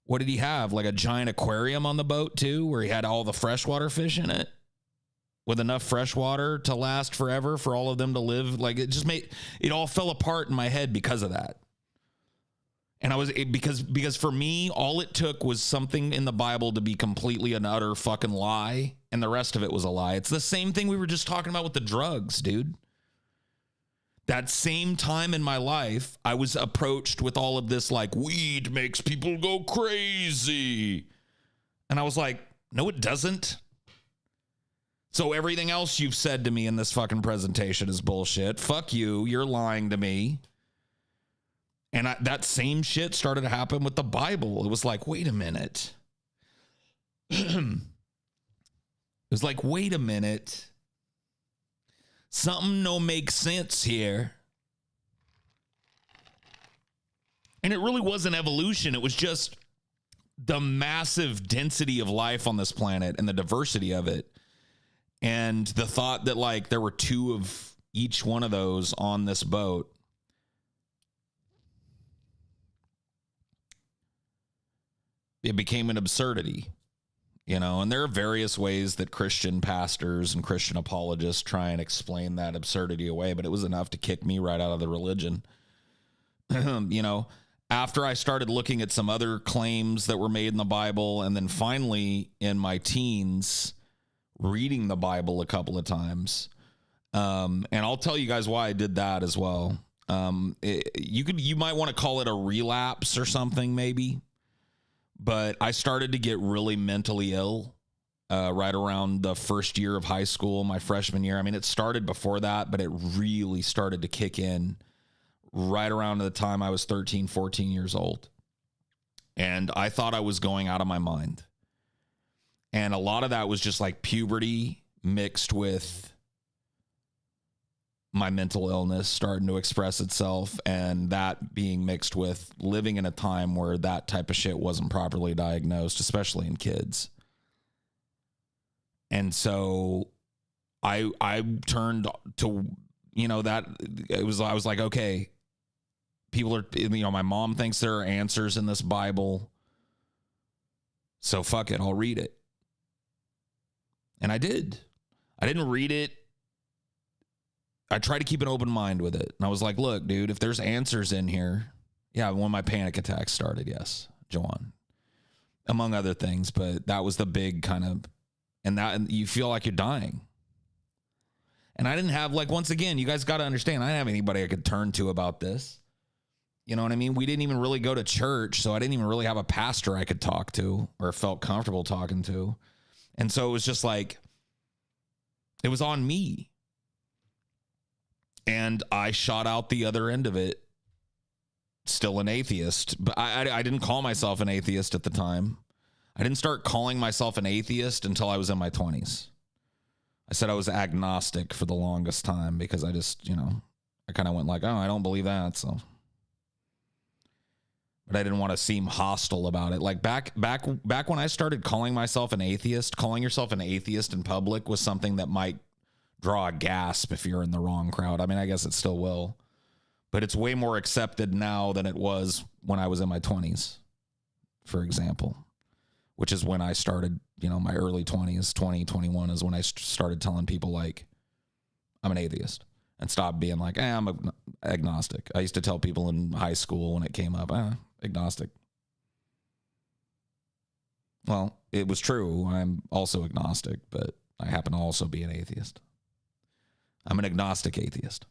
What did he have? Like a giant aquarium on the boat too, where he had all the freshwater fish in it, with enough fresh water to last forever for all of them to live. Like, it just it all fell apart in my head because of that. And because for me, all it took was something in the Bible to be completely an utter fucking lie, and the rest of it was a lie. It's the same thing we were just talking about with the drugs, dude. That same time in my life, I was approached with all of this, like, weed makes people go crazy. And I was like, no, it doesn't. So everything else you've said to me in this fucking presentation is bullshit. Fuck you. You're lying to me. And that same shit started to happen with the Bible. It was like, wait a minute. It was like, wait a minute. Something no make sense here. And it really wasn't evolution. It was just the massive density of life on this planet and the diversity of it. And the thought that like there were 2 of each one of those on this boat. It became an absurdity. And there are various ways that Christian pastors and Christian apologists try and explain that absurdity away, but it was enough to kick me right out of the religion. After I started looking at some other claims that were made in the Bible, and then finally in my teens, reading the Bible a couple of times. And I'll tell you guys why I did that as well. You might want to call it a relapse or something, maybe. But I started to get really mentally ill right around the first year of high school, my freshman year. I mean, it started before that, but it really started to kick in right around the time I was 13, 14 years old. And I thought I was going out of my mind. And a lot of that was just like puberty mixed with my mental illness starting to express itself, and that being mixed with living in a time where that type of shit wasn't properly diagnosed, especially in kids. And so I turned to, I was like, okay, people are, my mom thinks there are answers in this Bible. So fuck it, I'll read it. And I did. I didn't read it. I tried to keep an open mind with it. And I was like, look, dude, if there's answers in here. Yeah, when my panic attacks started, yes, Joanne. Among other things, but that was the big kind of, and you feel like you're dying. And I didn't have, once again, you guys got to understand, I didn't have anybody I could turn to about this. You know what I mean? We didn't even really go to church, so I didn't even really have a pastor I could talk to or felt comfortable talking to. And so it was just like, it was on me. And I shot out the other end of it, still an atheist. But I didn't call myself an atheist at the time. I didn't start calling myself an atheist until I was in my 20s. I said I was agnostic for the longest time because I just, I kind of went like, oh, I don't believe that, so. But I didn't want to seem hostile about it. Like back when I started calling myself an atheist, calling yourself an atheist in public was something that might draw a gasp if you're in the wrong crowd. I mean, I guess it still will. But it's way more accepted now than it was when I was in my 20s, for example, which is when I started, my early 20s, 20, 21 is when I started telling people like, I'm an atheist. And stop being like, I'm agnostic. I used to tell people in high school when it came up, agnostic. Well, it was true. I'm also agnostic, but I happen to also be an atheist. I'm an agnostic atheist.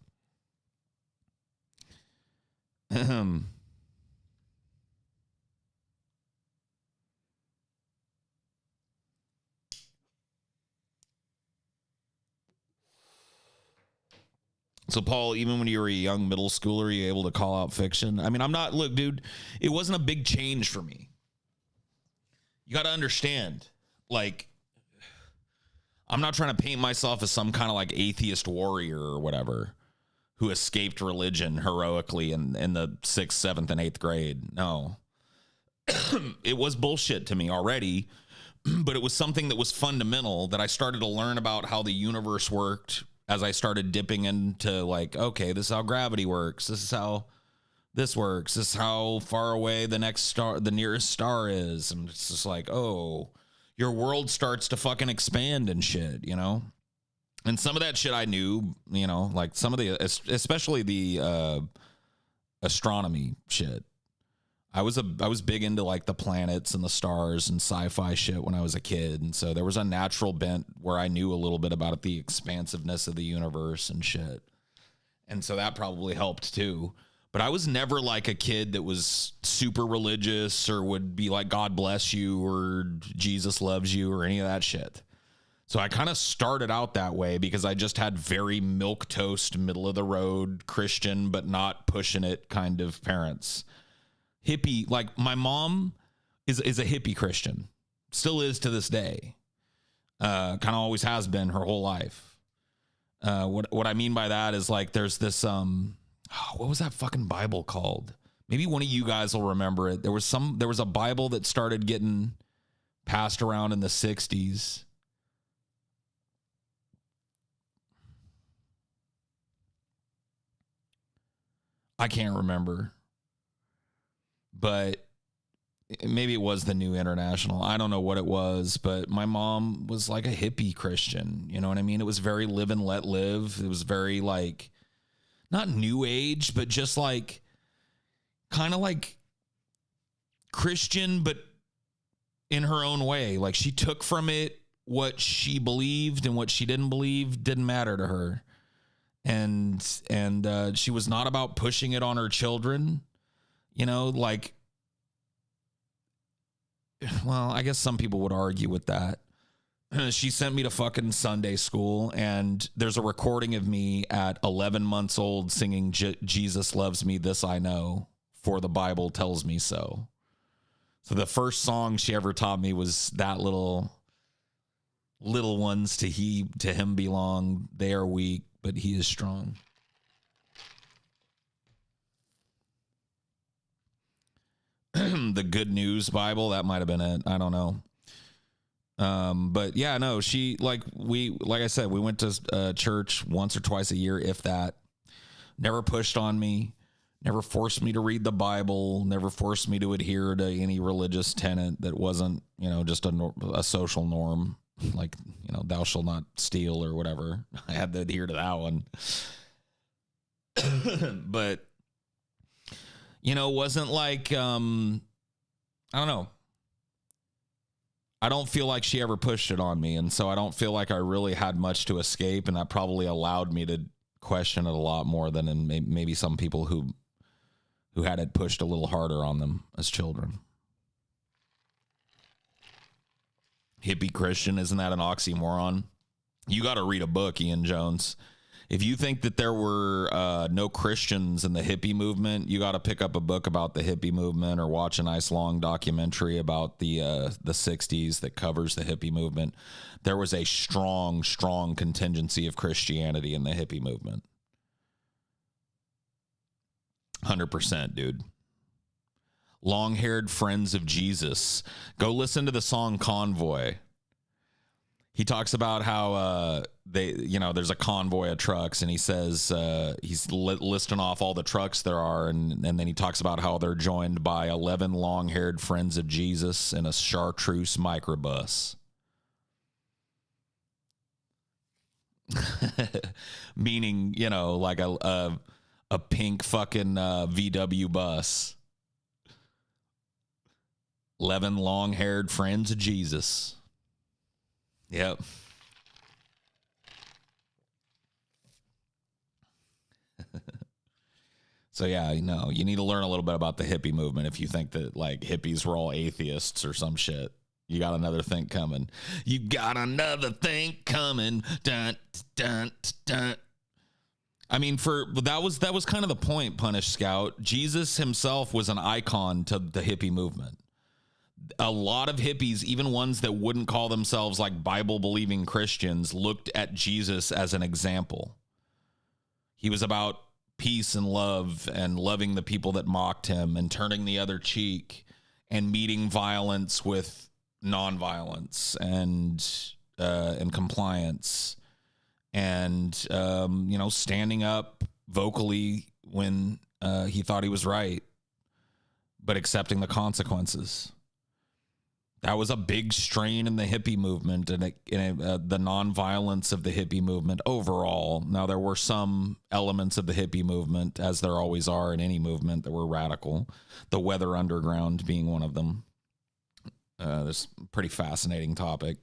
So, Paul, even when you were a young middle schooler, were you able to call out fiction? I mean, look, dude, it wasn't a big change for me. You got to understand, I'm not trying to paint myself as some kind of atheist warrior or whatever who escaped religion heroically in the 6th, 7th, and 8th grade. No. It was bullshit to me already, but it was something that was fundamental that I started to learn about how the universe worked as I started dipping into okay, this is how gravity works. This is how this works. This is how far away the nearest star is. And it's just oh, your world starts to fucking expand and shit, And some of that shit I knew, some of the, especially the astronomy shit. I was big into the planets and the stars and sci-fi shit when I was a kid. And so there was a natural bent where I knew a little bit about the expansiveness of the universe and shit. And so that probably helped too. But I was never a kid that was super religious or would be like, God bless you or Jesus loves you or any of that shit. So I kind of started out that way because I just had very milquetoast, middle of the road Christian, but not pushing it kind of parents. Hippie, my mom is a hippie Christian, still is to this day. Kind of always has been her whole life. What I mean by that is there's this what was that fucking Bible called? Maybe one of you guys will remember it. There was a Bible that started getting passed around in the 60s. I can't remember. But maybe it was the New International. I don't know what it was, but my mom was like a hippie Christian. You know what I mean? It was very live and let live. It was very like, not new age, but just like kind of like Christian, but in her own way. Like she took from it what she believed, and what she didn't believe didn't matter to her. And she was not about pushing it on her children, you know, like, well, I guess some people would argue with that. She sent me to fucking Sunday school, and there's a recording of me at 11 months old singing Jesus Loves Me, This I Know, for the Bible Tells Me So. So the first song she ever taught me was that little ones to him belong. They are weak, but he is strong. The Good News Bible, that might have been it. I don't know. But yeah, no, like I said, we went to church once or twice a year, if that. Never pushed on me, never forced me to read the Bible, never forced me to adhere to any religious tenet that wasn't, you know, just a social norm, like, you know, thou shalt not steal or whatever. I had to adhere to that one. But, you know, wasn't like, I don't know. I don't feel like she ever pushed it on me, and so I don't feel like I really had much to escape, and that probably allowed me to question it a lot more than in maybe some people who had it pushed a little harder on them as children. Hippie Christian, isn't that an oxymoron? You got to read a book, Ian Jones. If you think that there were no Christians in the hippie movement, you got to pick up a book about the hippie movement, or watch a nice long documentary about the 60s that covers the hippie movement. There was a strong contingency of Christianity in the hippie movement. 100%, dude. Long-haired friends of Jesus. Go listen to the song Convoy. He talks about how there's a convoy of trucks, and he says he's listing off all the trucks there are, and then he talks about how they're joined by 11 long-haired friends of Jesus in a chartreuse microbus. Meaning, you know, like a pink fucking VW bus. 11 long-haired friends of Jesus. Yep. So yeah, you know, you need to learn a little bit about the hippie movement if you think that like hippies were all atheists or some shit. You got another thing coming. You got another thing coming. Dun, dun, dun. I mean, that was kind of the point, Punish Scout. Jesus himself was an icon to the hippie movement. A lot of hippies, even ones that wouldn't call themselves like Bible-believing Christians, looked at Jesus as an example. He was about peace and love, and loving the people that mocked him, and turning the other cheek, and meeting violence with nonviolence and compliance, and standing up vocally when he thought he was right, but accepting the consequences. That was a big strain in the hippie movement, and the nonviolence of the hippie movement overall. Now, there were some elements of the hippie movement, as there always are in any movement, that were radical. The Weather Underground being one of them. This pretty fascinating topic.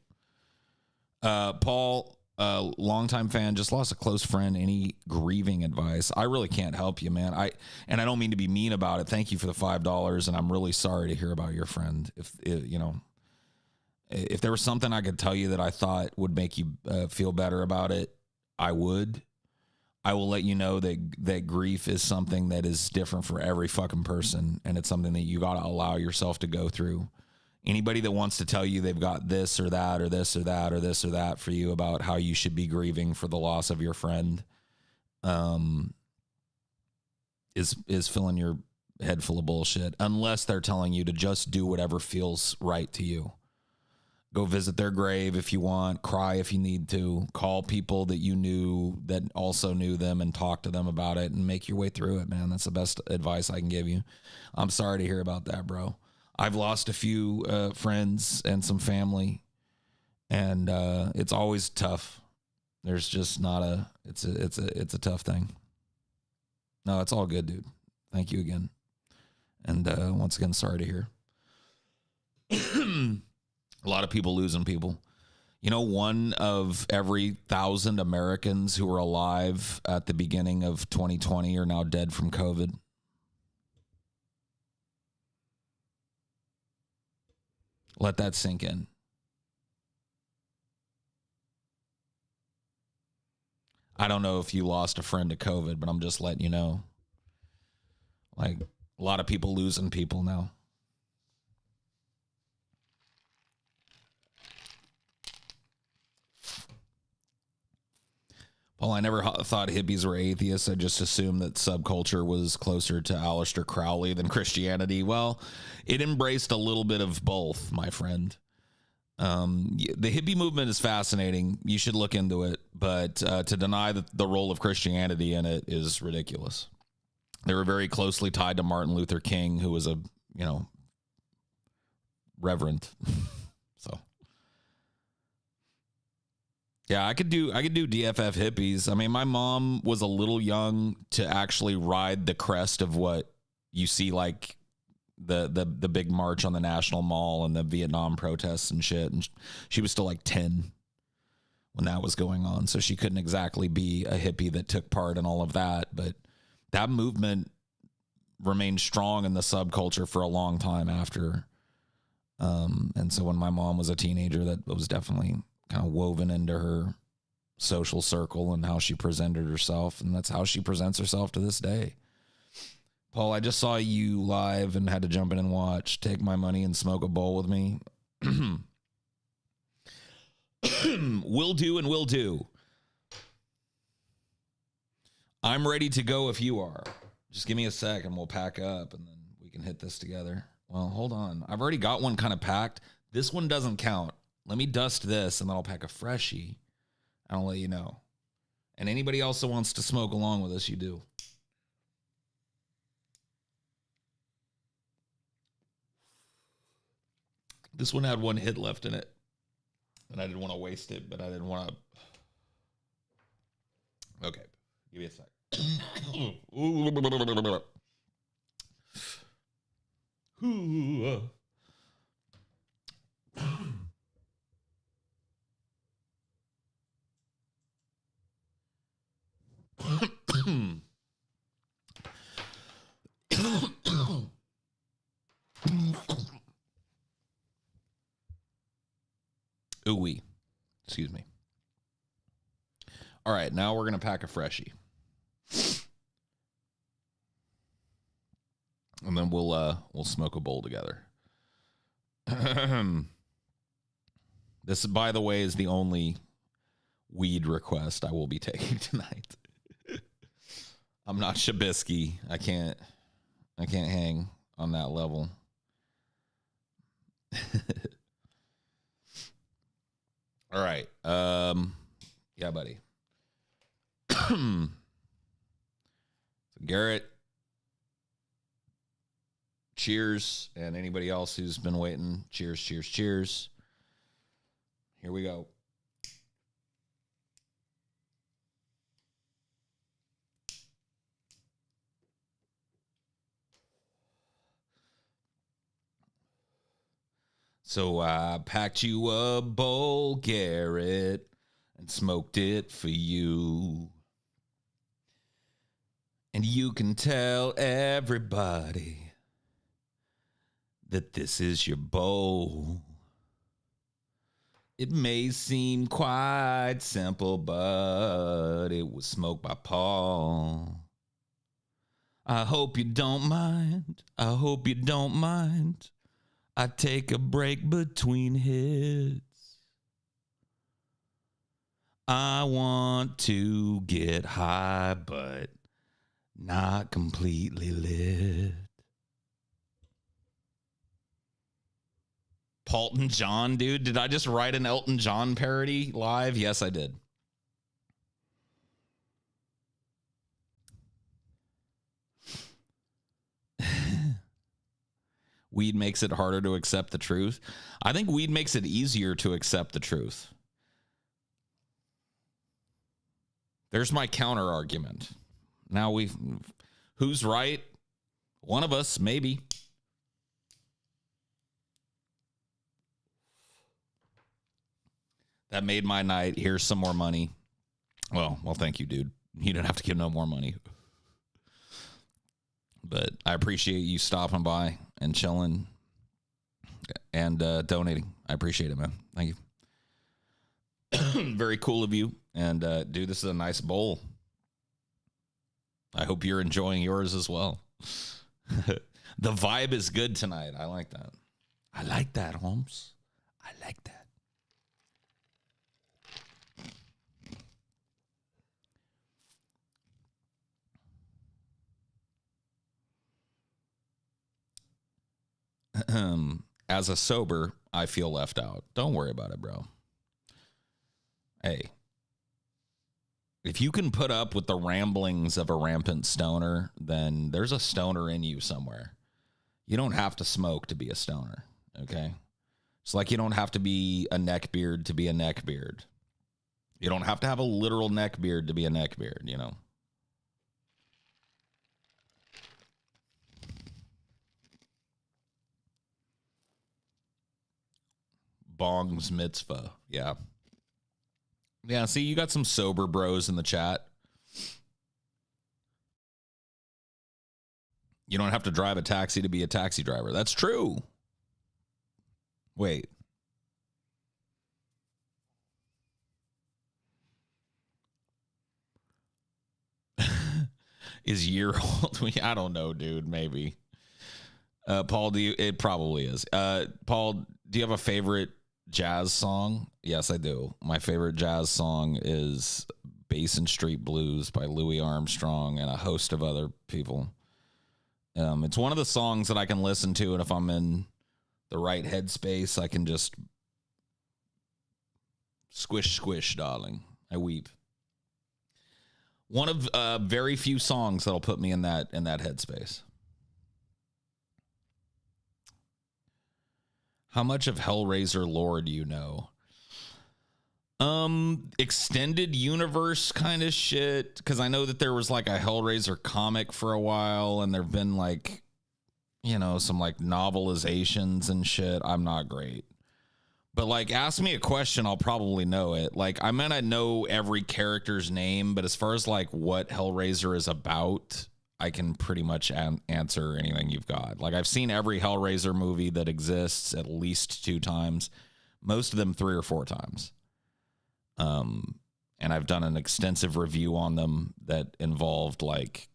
Paul, longtime fan, just lost a close friend. Any grieving advice? I really can't help you, man. I don't mean to be mean about it. Thank you for the $5, and I'm really sorry to hear about your friend. If there was something I could tell you that I thought would make you feel better about it, I would. I will let you know that grief is something that is different for every fucking person, and it's something that you got to allow yourself to go through. Anybody that wants to tell you they've got this or that or this or that or this or that for you about how you should be grieving for the loss of your friend is filling your head full of bullshit, unless they're telling you to just do whatever feels right to you. Go visit their grave if you want, cry if you need to, call people that you knew that also knew them and talk to them about it, and make your way through it, man. That's the best advice I can give you. I'm sorry to hear about that, bro. I've lost a few friends and some family, and it's always tough. There's just not a. It's a tough thing. No, it's all good, dude. Thank you again, and once again, sorry to hear. A lot of people losing people. You know, 1 of every 1,000 Americans who were alive at the beginning of 2020 are now dead from COVID. Let that sink in. I don't know if you lost a friend to COVID, but I'm just letting you know. Like, a lot of people losing people now. Well, I never thought hippies were atheists. I just assumed that subculture was closer to Aleister Crowley than Christianity. Well, it embraced a little bit of both, my friend. The hippie movement is fascinating. You should look into it. But to deny the role of Christianity in it is ridiculous. They were very closely tied to Martin Luther King, who was a, reverend. So. Yeah, I could do DFF hippies. I mean, my mom was a little young to actually ride the crest of what you see, like the big march on the National Mall and the Vietnam protests and shit. And she was still like 10 when that was going on, so she couldn't exactly be a hippie that took part in all of that. But that movement remained strong in the subculture for a long time after. And so when my mom was a teenager, that was definitely kind of woven into her social circle and how she presented herself. And that's how she presents herself to this day. Paul, I just saw you live and had to jump in and watch. Take my money and smoke a bowl with me. Will do and will do. I'm ready to go if you are. Just give me a sec and we'll pack up and then we can hit this together. Well, hold on. I've already got one kind of packed. This one doesn't count. Let me dust this, and then I'll pack a freshie, and I'll let you know. And anybody else that wants to smoke along with us, you do. This one had one hit left in it, and I didn't want to waste it, but I didn't want to... Okay, give me a sec. Ooh-wee. Excuse me. All right, now we're going to pack a freshie. And then we'll smoke a bowl together. This, by the way, is the only weed request I will be taking tonight. I'm not Shabisky. I can't hang on that level. All right. Yeah, buddy. So Garrett, cheers. And anybody else who's been waiting, cheers, cheers, cheers. Here we go. So I packed you a bowl, Garrett, and smoked it for you. And you can tell everybody that this is your bowl. It may seem quite simple, but it was smoked by Paul. I hope you don't mind. I hope you don't mind. I take a break between hits. I want to get high, but not completely lit. Elton John, dude. Did I just write an Elton John parody live? Yes, I did. Weed makes it harder to accept the truth. I think weed makes it easier to accept the truth. There's my counter argument. Now who's right? One of us, maybe. That made my night. Here's some more money. Well, thank you, dude. You don't have to give no more money. But I appreciate you stopping by and chilling and donating. I appreciate it, man. Thank you. Very cool of you. And, dude, this is a nice bowl. I hope you're enjoying yours as well. The vibe is good tonight. I like that. I like that, Holmes. I like that. As a sober, I feel left out. Don't worry about it, bro. Hey, if you can put up with the ramblings of a rampant stoner, then there's a stoner in you somewhere. You don't have to smoke to be a stoner, okay? It's like you don't have to be a neckbeard to be a neckbeard. You don't have to have a literal neckbeard to be a neckbeard, you know? Bong's mitzvah. Yeah. Yeah, see, you got some sober bros in the chat. You don't have to drive a taxi to be a taxi driver. That's true. Wait. Is year old? I don't know, dude. Maybe. Paul, it probably is. Paul, do you have a favorite jazz song? Yes, I do. My favorite jazz song is Basin Street Blues by Louis Armstrong and a host of other people. It's one of the songs that I can listen to, and if I'm in the right headspace, I can just squish, squish, darling. I weep. One of very few songs that'll put me in that headspace. How much of Hellraiser lore do you know? Extended universe kind of shit. Because I know that there was like a Hellraiser comic for a while, and there've been like, you know, some like novelizations and shit. I'm not great. But like, ask me a question, I'll probably know it. Like, I mean, I know every character's name, but as far as like what Hellraiser is about, I can pretty much answer anything you've got. Like, I've seen every Hellraiser movie that exists at least 2 times, most of them 3 or 4 times. And I've done an extensive review on them that involved like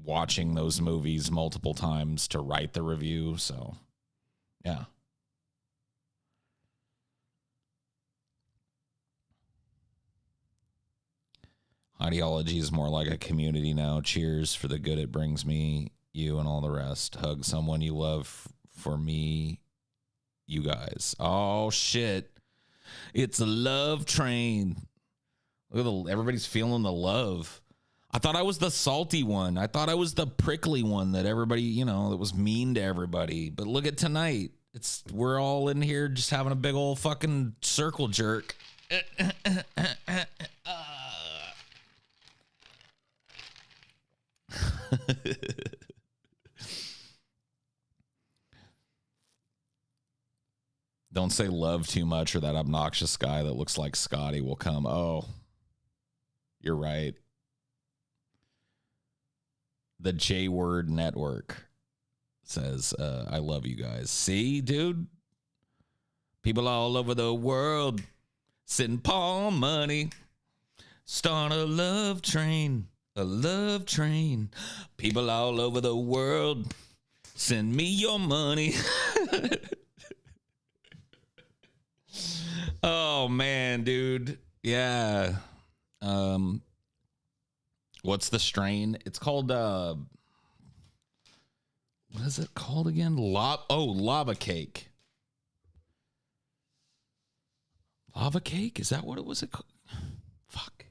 watching those movies multiple times to write the review. So, yeah. Highdeology is more like a community now. Cheers for the good it brings me, you, and all the rest. Hug someone you love for me, you guys. Oh, shit. It's a love train. Look at everybody's feeling the love. I thought I was the salty one. I thought I was the prickly one that everybody, you know, that was mean to everybody. But look at tonight. We're all in here just having a big old fucking circle jerk. Don't say love too much, or that obnoxious guy that looks like Scotty will come. Oh, you're right. The J Word Network says, I love you guys. See, dude? People all over the world send Paul money. Start a love train. A love train. People all over the world, send me your money. Oh, man, dude. Yeah. What's the strain? It's called, what is it called again? Lava cake. Lava cake? Is that what it was? Fuck.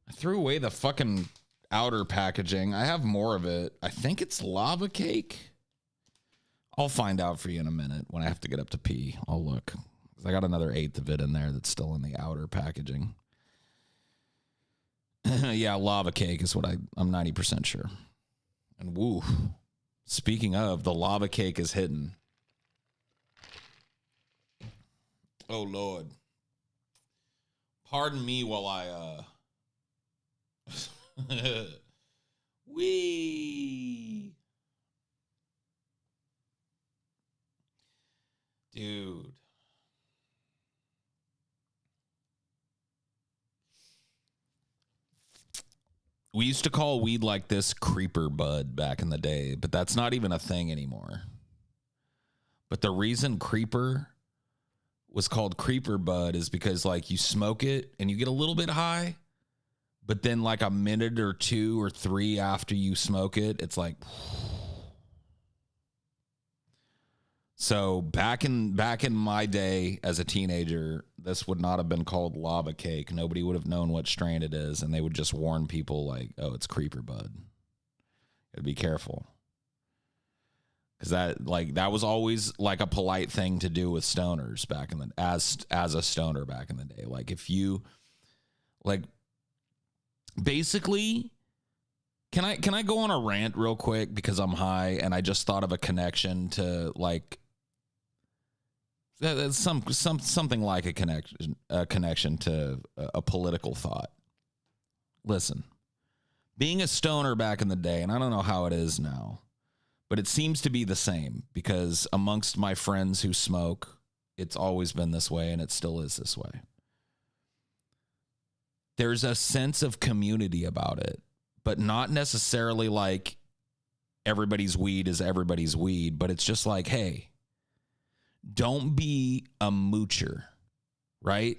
I threw away the fucking outer packaging. I have more of it. I think it's lava cake. I'll find out for you in a minute when I have to get up to pee. I'll look. I got another 1/8 of it in there that's still in the outer packaging. Yeah, lava cake is what I'm 90% sure. And woo, speaking of, the lava cake is hidden. Oh, Lord. Pardon me while I, wee. Dude. We used to call weed like this creeper bud back in the day, but that's not even a thing anymore. But the reason creeper was called creeper bud is because like you smoke it and you get a little bit high, but then like a minute or 2 or 3 after you smoke it, it's like. So back in my day as a teenager, this would not have been called lava cake. Nobody would have known what strain it is, and they would just warn people like, "Oh, it's creeper bud. Gotta be careful." Because that was always like a polite thing to do with stoners back in the as a stoner back in the day. Like if you like basically can I go on a rant real quick because I'm high and I just thought of a connection to like something like a connection to a political thought. Listen, being a stoner back in the day, and I don't know how it is now, but it seems to be the same because amongst my friends who smoke, it's always been this way and it still is this way. There's a sense of community about it, but not necessarily like everybody's weed is everybody's weed, but it's just like, hey, don't be a moocher, right?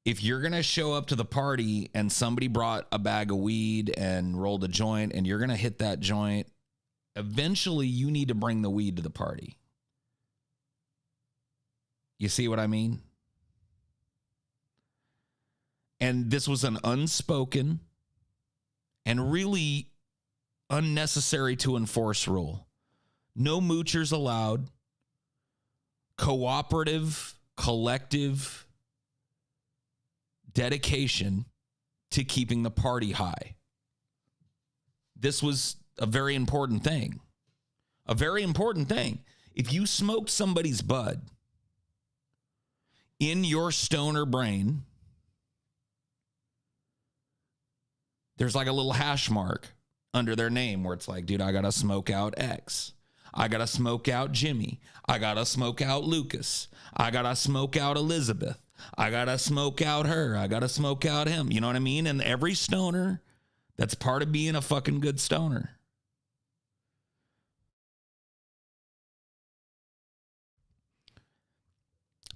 If you're going to show up to the party and somebody brought a bag of weed and rolled a joint and you're going to hit that joint, eventually you need to bring the weed to the party. You see what I mean? And this was an unspoken and really unnecessary to enforce rule. No moochers allowed. Cooperative, collective dedication to keeping the party high. This was a very important thing. A very important thing. If you smoked somebody's bud in your stoner brain, there's like a little hash mark under their name where it's like, dude, I got to smoke out X. I got to smoke out Jimmy. I got to smoke out Lucas. I got to smoke out Elizabeth. I got to smoke out her. I got to smoke out him. You know what I mean? And every stoner, that's part of being a fucking good stoner.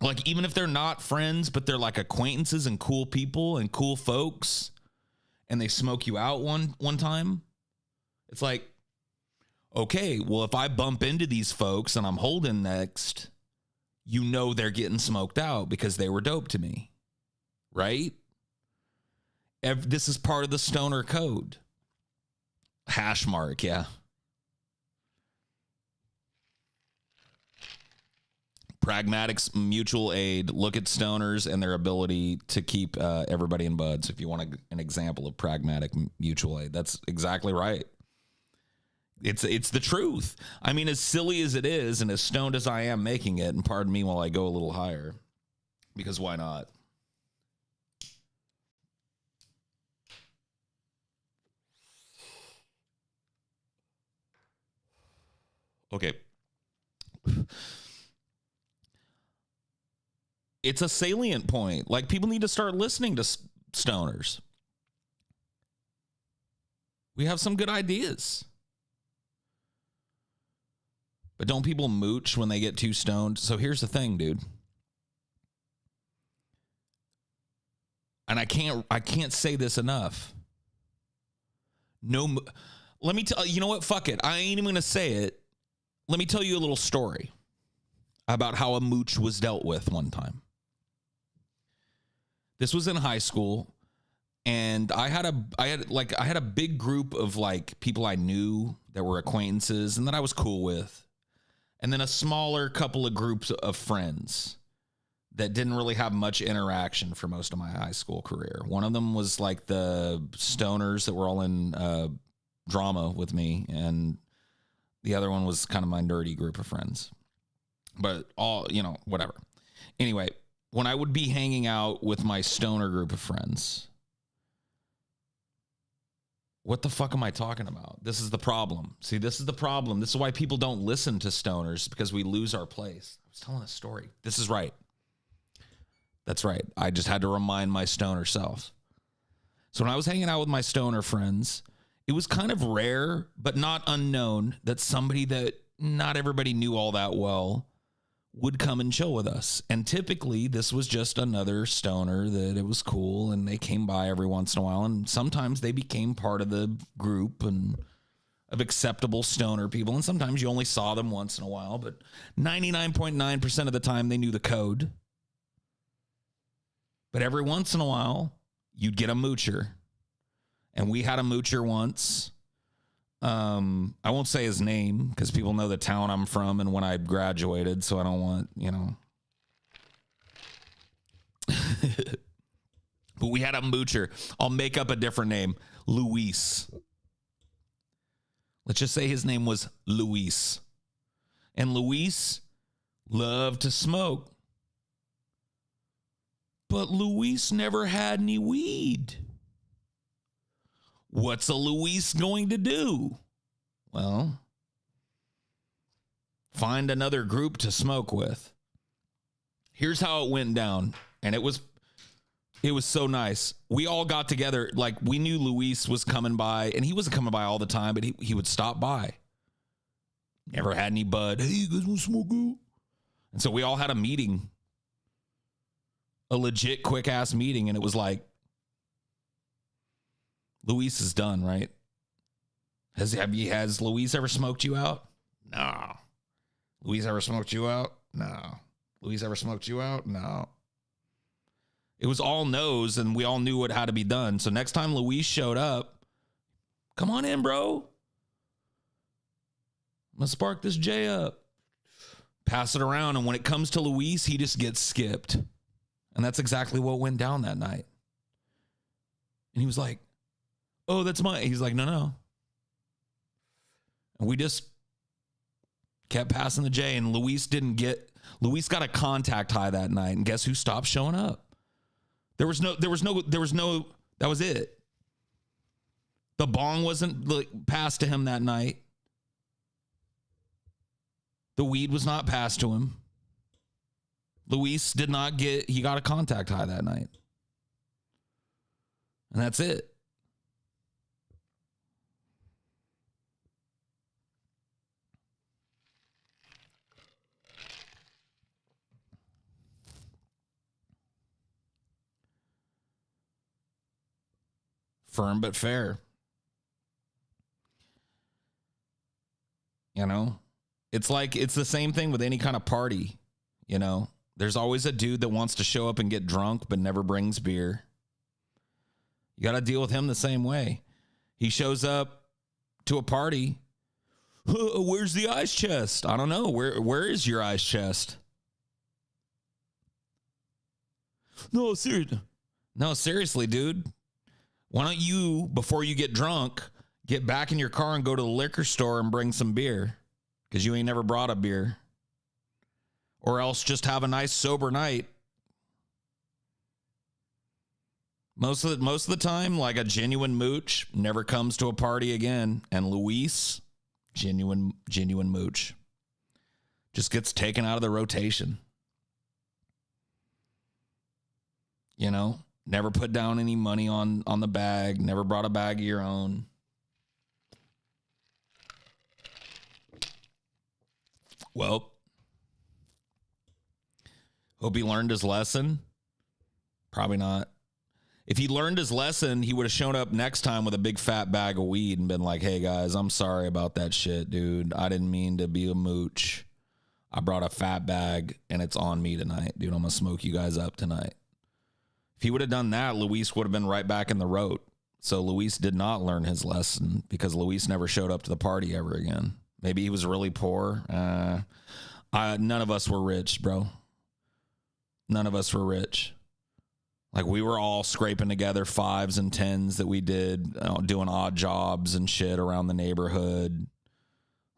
Like, even if they're not friends, but they're like acquaintances and cool people and cool folks, and they smoke you out one time, it's like, okay, well, if I bump into these folks and I'm holding next, you know they're getting smoked out because they were dope to me, right? This is part of the stoner code. Hash mark, yeah. Pragmatics, mutual aid. Look at stoners and their ability to keep everybody in buds. If you want an example of pragmatic mutual aid, that's exactly right. It's the truth. I mean, as silly as it is and as stoned as I am making it, and pardon me while I go a little higher, because why not? Okay. It's a salient point. Like, people need to start listening to stoners. We have some good ideas. But don't people mooch when they get too stoned? So here's the thing, dude. And I can't say this enough. No, let me tell you know what? Fuck it. I ain't even going to say it. Let me tell you a little story about how a mooch was dealt with one time. This was in high school, And I had a big group of like people I knew that were acquaintances and that I was cool with. And then a smaller couple of groups of friends that didn't really have much interaction for most of my high school career. One of them was like the stoners that were all in drama with me. And the other one was kind of my nerdy group of friends. But all, whatever. Anyway, when I would be hanging out with my stoner group of friends, what the fuck am I talking about? This is the problem. See, this is the problem. This is why people don't listen to stoners, because we lose our place. I was telling a story. This is right. That's right. I just had to remind my stoner self. So when I was hanging out with my stoner friends, it was kind of rare, but not unknown, that somebody that not everybody knew all that well would come and chill with us. And typically this was just another stoner that it was cool, and they came by every once in a while, and sometimes they became part of the group and of acceptable stoner people, and sometimes you only saw them once in a while, but 99.9% of the time they knew the code. But every once in a while you'd get a moocher, and we had a moocher once. I won't say his name because people know the town I'm from and when I graduated, so I don't want, But we had a moocher. I'll make up a different name. Luis. Let's just say his name was Luis. And Luis loved to smoke. But Luis never had any weed. What's a Luis going to do? Well, find another group to smoke with. Here's how it went down. And it was so nice. We all got together. Like, we knew Luis was coming by, and he wasn't coming by all the time, but he would stop by. Never had any bud. Hey, you guys want to smoke? And so we all had a meeting. A legit quick ass meeting. And it was like, Luis is done, right? Has Luis ever smoked you out? No. Luis ever smoked you out? No. Luis ever smoked you out? No. It was all no's, and we all knew what had to be done. So next time Luis showed up, come on in, bro. I'm gonna spark this J up. Pass it around, and when it comes to Luis, he just gets skipped. And that's exactly what went down that night. And he was like, oh, that's mine. He's like, no. And we just kept passing the J, and Luis got a contact high that night. And guess who stopped showing up? There was no, that was it. The bong wasn't passed to him that night. The weed was not passed to him. Luis he got a contact high that night. And that's it. Firm but fair. It's the same thing with any kind of party. There's always a dude that wants to show up and get drunk but never brings beer. You got to deal with him the same way. He shows up to a party. Where's the ice chest? I don't know. Where is your ice chest? No, seriously, dude. Why don't you, before you get drunk, get back in your car and go to the liquor store and bring some beer? Because you ain't never brought a beer. Or else just have a nice sober night. Most of the time, like a genuine mooch never comes to a party again. And Luis, genuine mooch, just gets taken out of the rotation. Never put down any money on the bag. Never brought a bag of your own. Well, hope he learned his lesson. Probably not. If he learned his lesson, he would have shown up next time with a big fat bag of weed and been like, hey guys, I'm sorry about that shit, dude. I didn't mean to be a mooch. I brought a fat bag and it's on me tonight, dude. I'm going to smoke you guys up tonight. If he would have done that, Luis would have been right back in the road. So Luis did not learn his lesson because Luis never showed up to the party ever again. Maybe he was really poor. None of us were rich, bro. None of us were rich. Like, we were all scraping together 5s and 10s that we did, doing odd jobs and shit around the neighborhood.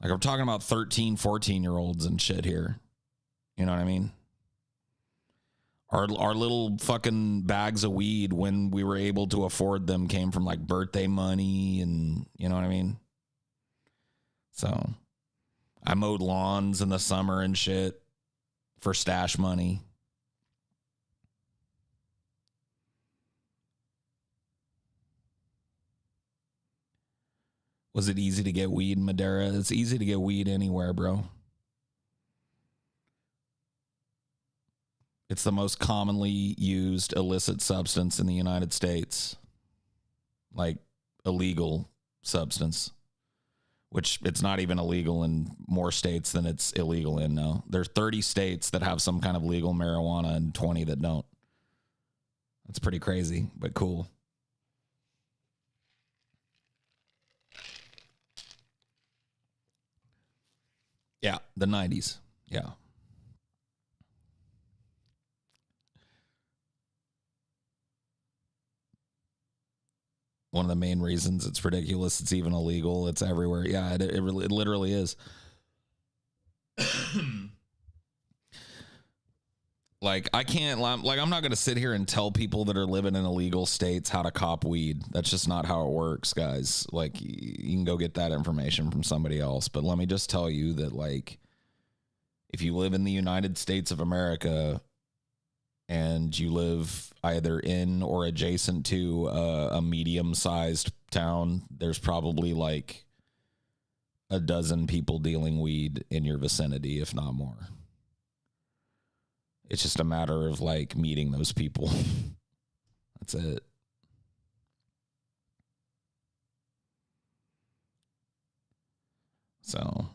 Like, I'm talking about 13, 14-year-olds and shit here. You know what I mean? Our little fucking bags of weed, when we were able to afford them, came from like birthday money, and you know what I mean? So I mowed lawns in the summer and shit for stash money. Was it easy to get weed in Madera? It's easy to get weed anywhere, bro. It's the most commonly used illicit substance in the United States. Like, illegal substance. Which, it's not even illegal in more states than it's illegal in now. There's 30 states that have some kind of legal marijuana and 20 that don't. That's pretty crazy, but cool. Yeah, the 90s. Yeah. One of the main reasons it's ridiculous, it's even illegal, it's everywhere. Yeah, it literally is. Like, I'm not going to sit here and tell people that are living in illegal states how to cop weed. That's just not how it works, guys. Like, you can go get that information from somebody else. But let me just tell you that, like, if you live in the United States of America and you live either in or adjacent to a medium-sized town, there's probably like a dozen people dealing weed in your vicinity, if not more. It's just a matter of like meeting those people. That's it. So,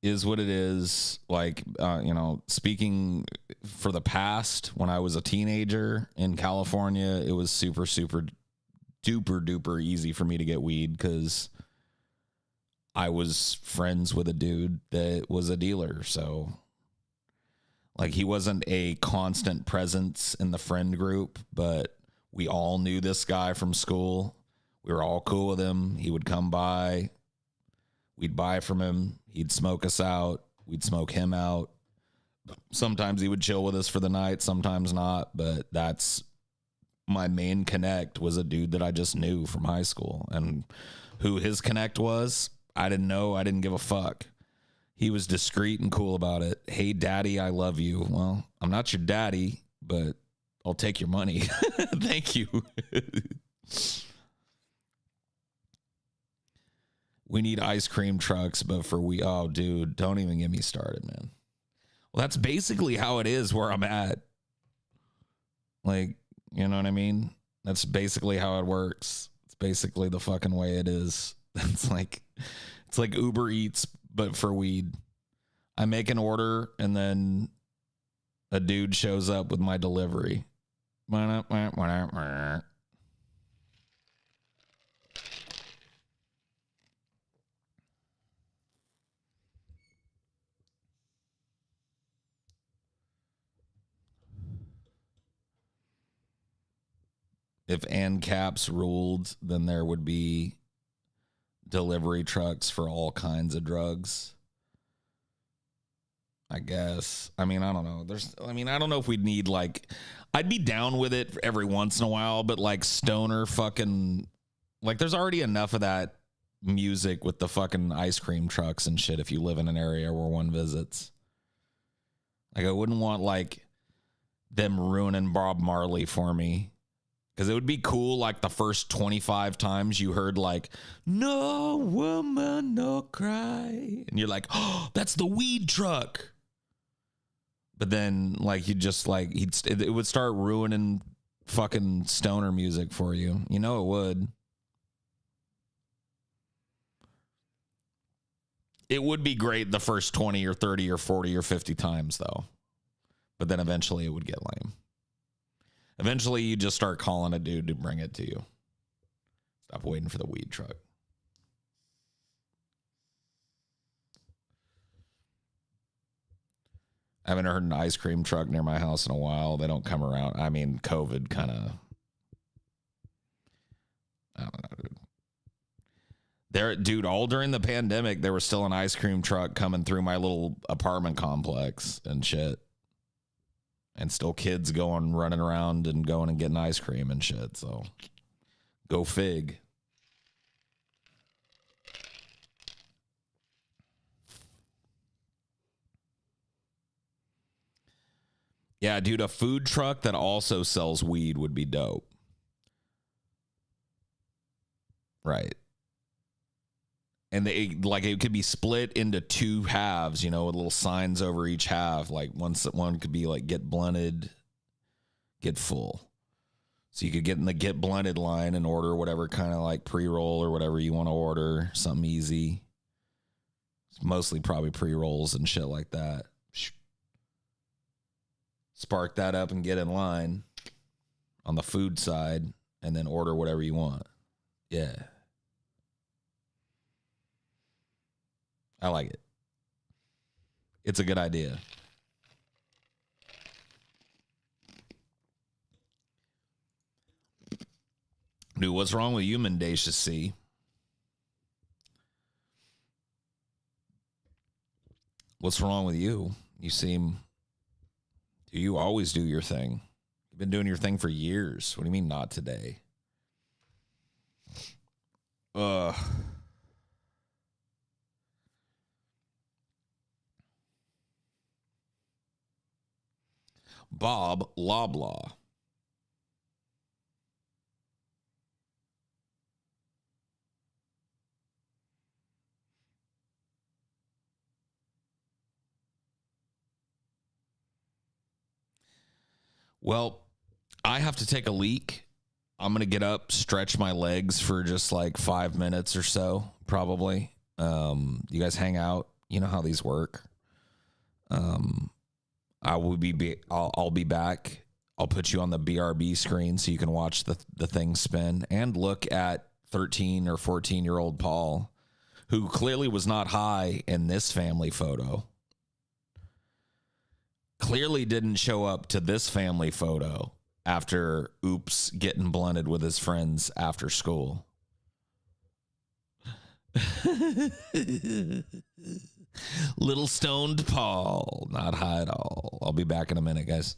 is what it is. Like, speaking for the past, when I was a teenager in California, it was super, super duper duper easy for me to get weed because I was friends with a dude that was a dealer. So, like, he wasn't a constant presence in the friend group, but we all knew this guy from school. We were all cool with him. He would come by. We'd buy from him. He'd smoke us out. We'd smoke him out. Sometimes he would chill with us for the night, sometimes not. But that's my main connect, was a dude that I just knew from high school. And who his connect was, I didn't know. I didn't give a fuck. He was discreet and cool about it. Hey, daddy, I love you. Well, I'm not your daddy, but I'll take your money. Thank you. We need ice cream trucks, but oh, dude, don't even get me started, man. Well, that's basically how it is where I'm at. Like, you know what I mean? That's basically how it works. It's basically the fucking way it is. It's like Uber Eats, but for weed. I make an order and then a dude shows up with my delivery. If ANCAPs ruled, then there would be delivery trucks for all kinds of drugs. I guess. I mean, I don't know. I don't know if we'd need, like, I'd be down with it every once in a while, but like stoner fucking, like, there's already enough of that music with the fucking ice cream trucks and shit if you live in an area where one visits. Like, I wouldn't want like them ruining Bob Marley for me. Because it would be cool, like, the first 25 times you heard, like, no woman, no cry. And you're like, oh, that's the weed truck. But then, like, you just, like, it would start ruining fucking stoner music for you. You know it would. It would be great the first 20 or 30 or 40 or 50 times, though. But then eventually it would get lame. Eventually, you just start calling a dude to bring it to you. Stop waiting for the weed truck. I haven't heard an ice cream truck near my house in a while. They don't come around. I mean, COVID kind of, I don't know, dude. Dude, all during the pandemic, there was still an ice cream truck coming through my little apartment complex and shit. And still kids running around and going and getting ice cream and shit. So go fig. Yeah, dude, a food truck that also sells weed would be dope. Right. And it could be split into two halves, with little signs over each half. Like one could be like get blunted, get full. So you could get in the get blunted line and order whatever kind of like pre-roll or whatever you want to order, something easy. It's mostly probably pre-rolls and shit like that. Spark that up and get in line on the food side and then order whatever you want. Yeah. I like it. It's a good idea. Dude, what's wrong with you, Mendacious C? What's wrong with you? You always do your thing. You've been doing your thing for years. What do you mean not today? Bob Loblaw. Well, I have to take a leak. I'm going to get up, stretch my legs for just like 5 minutes or so, probably. You guys hang out. You know how these work. I'll be back. I'll put you on the BRB screen so you can watch the thing spin and look at 13 or 14-year-old Paul, who clearly was not high in this family photo. Clearly didn't show up to this family photo after oops getting blunted with his friends after school. Little stoned Paul, not high at all. I'll be back in a minute, guys.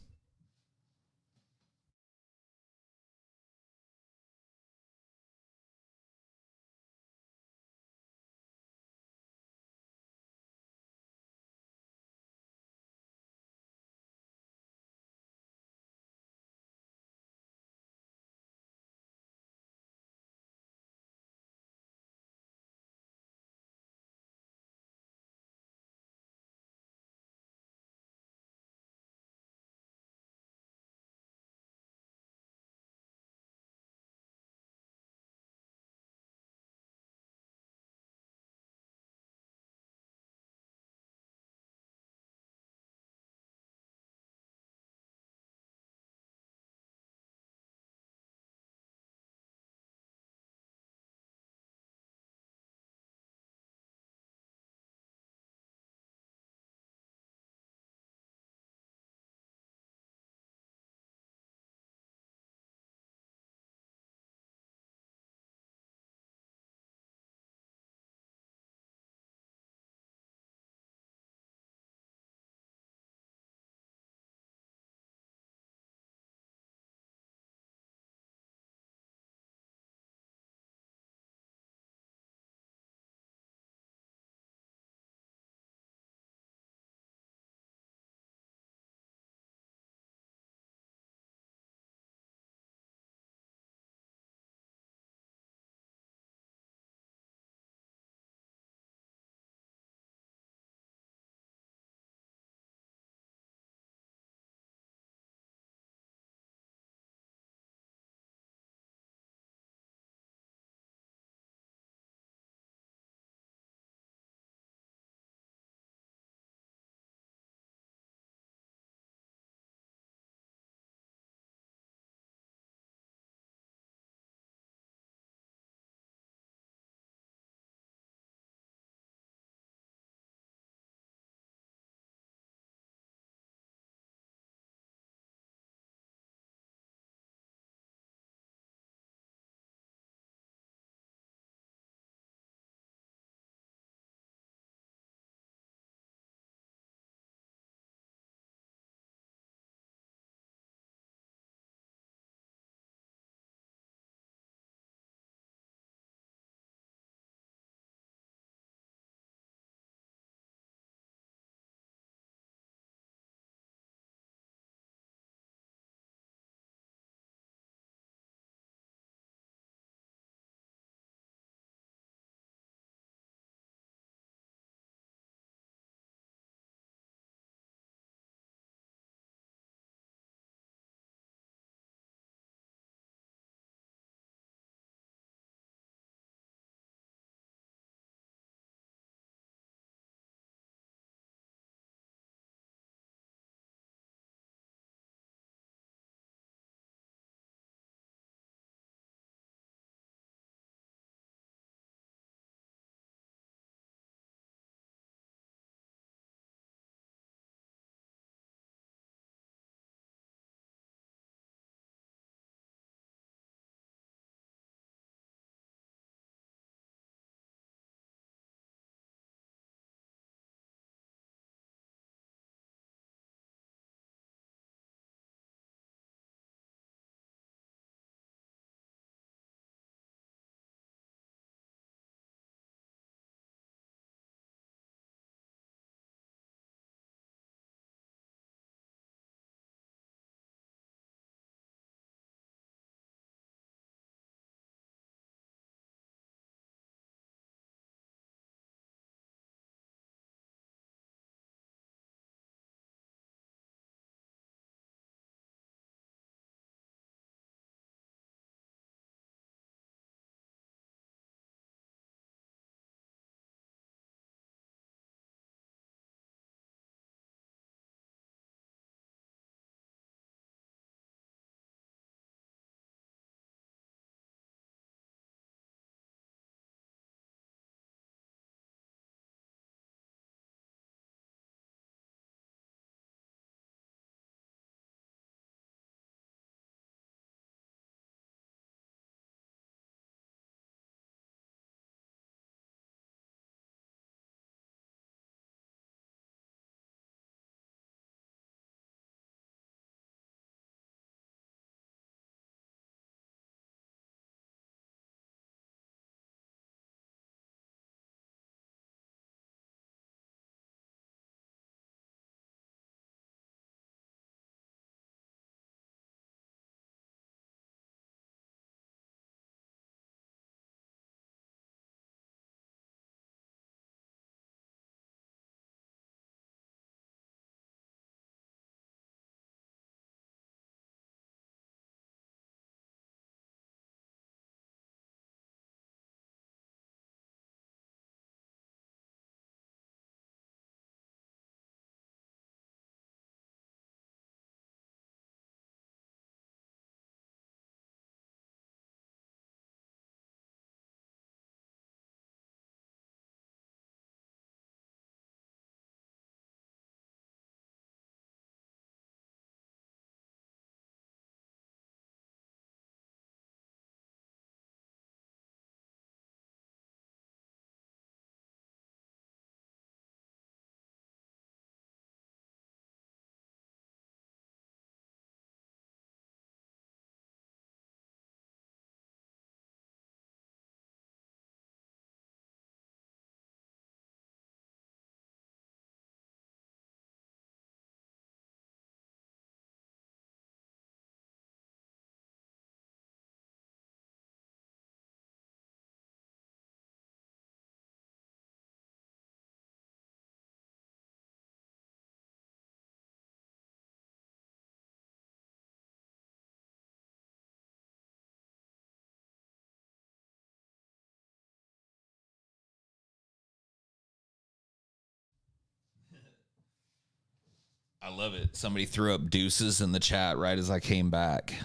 I love it. Somebody threw up deuces in the chat right as I came back.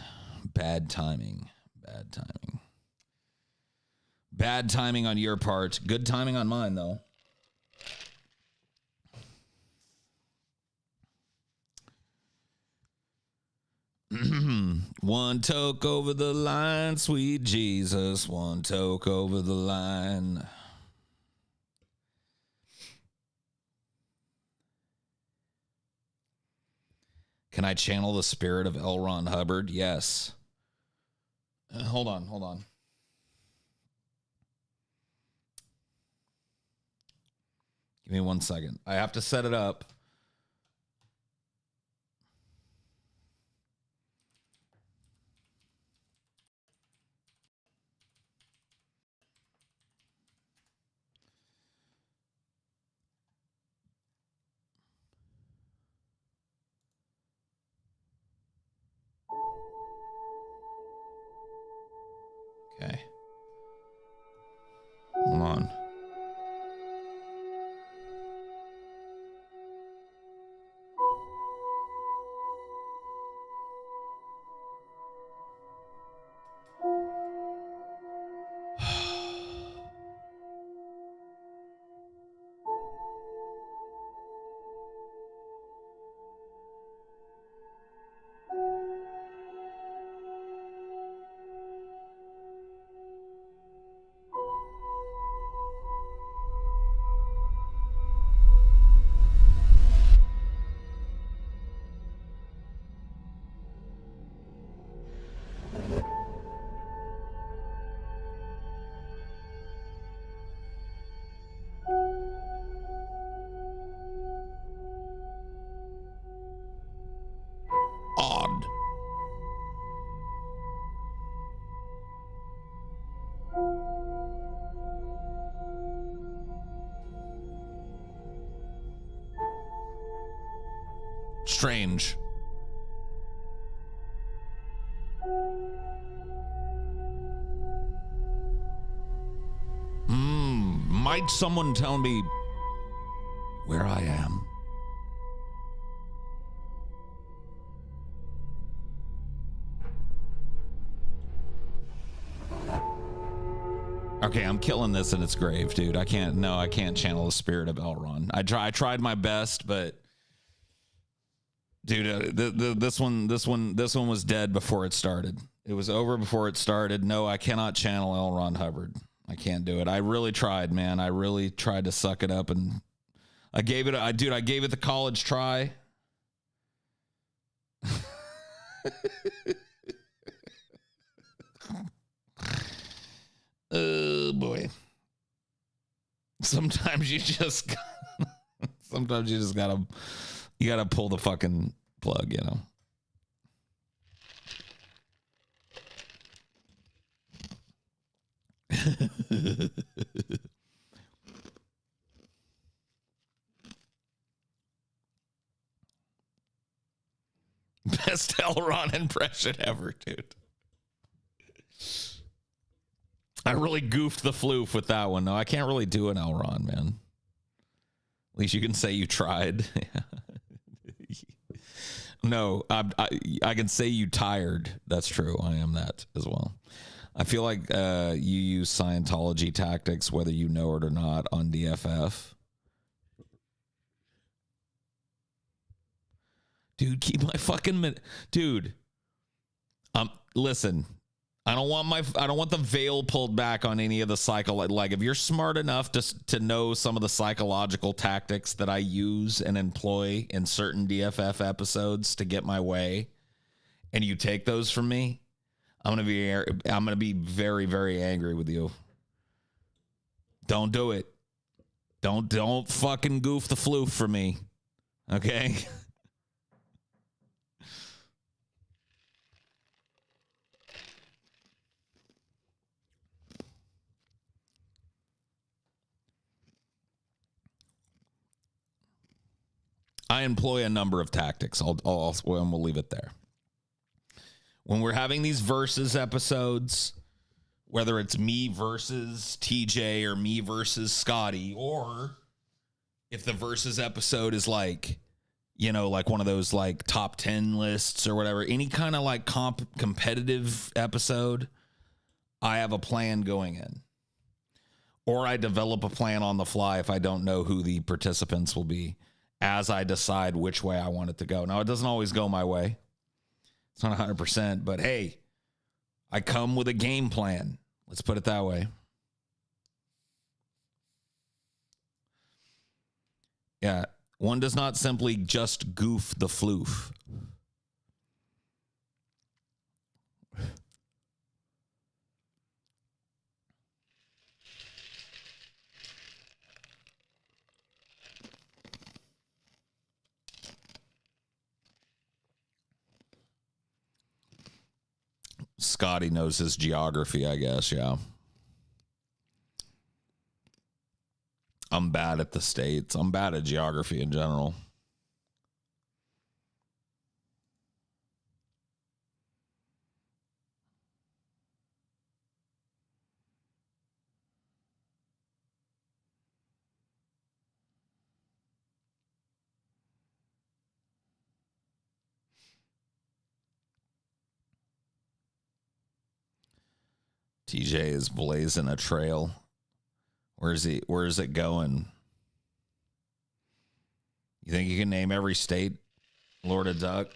Bad timing. Bad timing. Bad timing on your part. Good timing on mine, though. One toke over the line, sweet Jesus. One toke over the line. Can I channel the spirit of L. Ron Hubbard? Yes. Hold on. Give me 1 second. I have to set it up. Okay. Hold on. Odd. Strange. Might someone tell me where I am? Okay, I'm killing this in its grave, dude. I can't channel the spirit of Elrond. I tried my best, but dude, this one was dead before it started. It was over before it started. No, I cannot channel L. Ron Hubbard. I can't do it. I really tried, man. I really tried to suck it up, and I gave it the college try. Oh boy. Sometimes you just gotta pull the fucking plug, you know. Best Elrond impression ever, dude. I really goofed the floof with that one. No, I can't really do an Elrond, man. At least you can say you tried. No, I can say you tired. That's true. I am that as well. I feel like you use Scientology tactics, whether you know it or not, on DFF. Dude, keep my fucking dude. Listen. I don't want the veil pulled back on any of the cycle. Like, if you're smart enough to know some of the psychological tactics that I use and employ in certain DFF episodes to get my way, and you take those from me, I'm gonna be very, very angry with you. Don't do it. Don't fucking goof the floof for me. Okay? I employ a number of tactics. We'll leave it there. When we're having these versus episodes, whether it's me versus TJ or me versus Scotty, or if the versus episode is like, you know, like one of those like top 10 lists or whatever, any kind of like competitive episode, I have a plan going in. Or I develop a plan on the fly if I don't know who the participants will be as I decide which way I want it to go. Now, it doesn't always go my way. It's not 100%, but hey, I come with a game plan. Let's put it that way. Yeah, one does not simply just goof the floof. Scotty knows his geography, I guess, yeah. I'm bad at the states. I'm bad at geography in general. TJ is blazing a trail. Where's it going? You think you can name every state, Lord of Duck?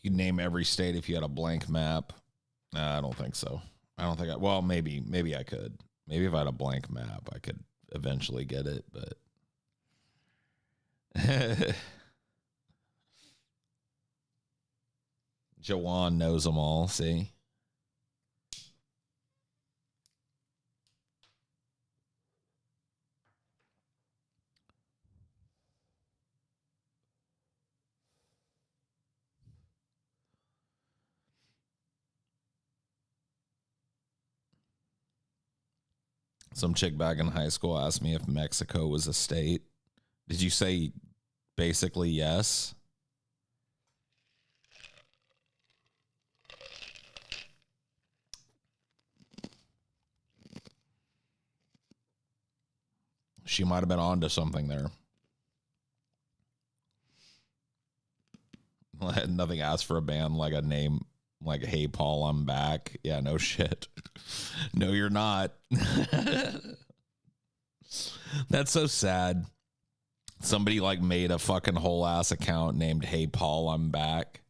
You can name every state if you had a blank map. I don't think so. I don't think well, maybe I could. Maybe if I had a blank map, I could eventually get it, but Jawan knows them all, see? Some chick back in high school asked me if Mexico was a state. Did you say basically yes? She might have been onto something there. I had nothing asked for a band like a name like, hey, Paul, I'm back. Yeah, no shit. No, you're not. That's so sad. Somebody like made a fucking whole ass account named Hey, Paul, I'm back.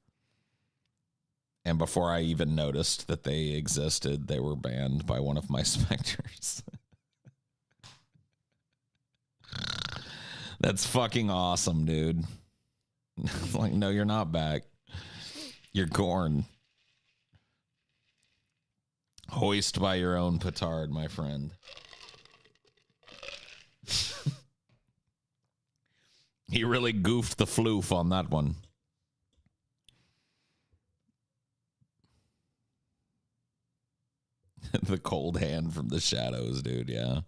And before I even noticed that they existed, they were banned by one of my specters. That's fucking awesome, dude. Like, no, you're not back. You're corn. Hoist by your own petard, my friend. He really goofed the floof on that one. The cold hand from the shadows, dude, yeah.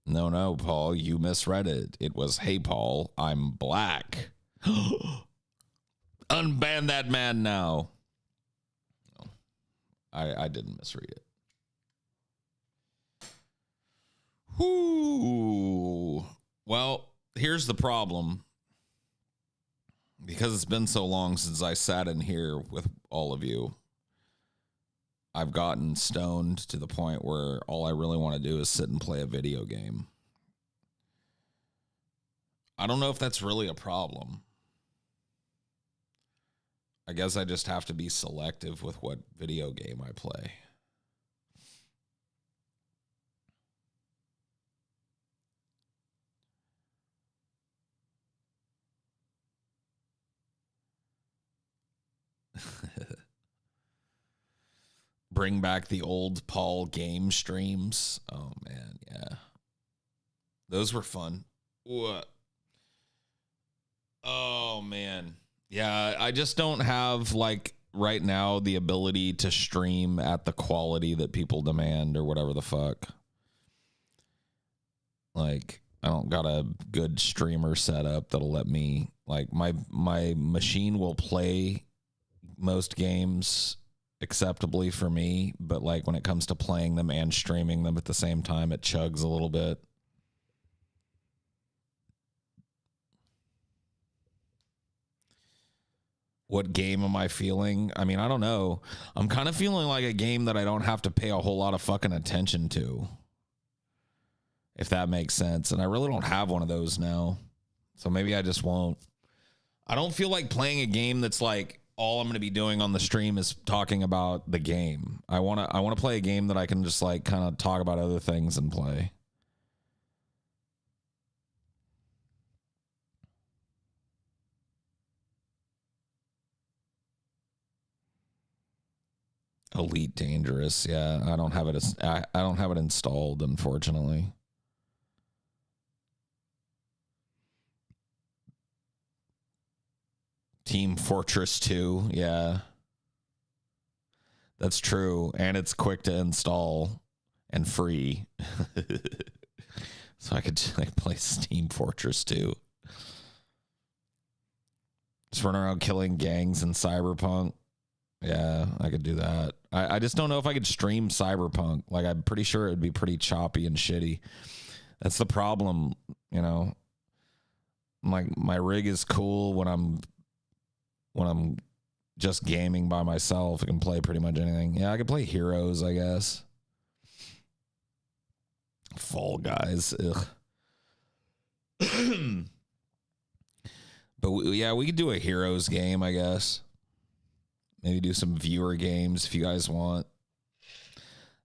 No, Paul, you misread it. It was, hey, Paul, I'm black. Unban that man now. No, I didn't misread it. Whoo. Well, here's the problem. Because it's been so long since I sat in here with all of you, I've gotten stoned to the point where all I really want to do is sit and play a video game. I don't know if that's really a problem. I guess I just have to be selective with what video game I play. Bring back the old Paul game streams. Oh, man, yeah. Those were fun. What? Oh, man. Yeah, I just don't have like right now the ability to stream at the quality that people demand or whatever the fuck. Like I don't got a good streamer setup that'll let me like my machine will play most games acceptably for me, but like when it comes to playing them and streaming them at the same time, it chugs a little bit. What game am I feeling? I mean, I don't know. I'm kind of feeling like a game that I don't have to pay a whole lot of fucking attention to, if that makes sense. And I really don't have one of those now. So maybe I just won't. I don't feel like playing a game that's like all I'm going to be doing on the stream is talking about the game. I want to play a game that I can just like kind of talk about other things and play. Elite Dangerous. Yeah, I don't have it. I don't have it installed, unfortunately. Team Fortress 2. Yeah, that's true, and it's quick to install and free. So I could just like play Team Fortress 2. Just run around killing gangs in Cyberpunk. Yeah, I could do that. I just don't know if I could stream Cyberpunk. Like, I'm pretty sure it would be pretty choppy and shitty. That's the problem, you know. Like, my rig is cool when I'm just gaming by myself. I can play pretty much anything. Yeah, I could play Heroes, I guess. Fall Guys. Ugh. But yeah, we could do a Heroes game, I guess. Maybe do some viewer games if you guys want.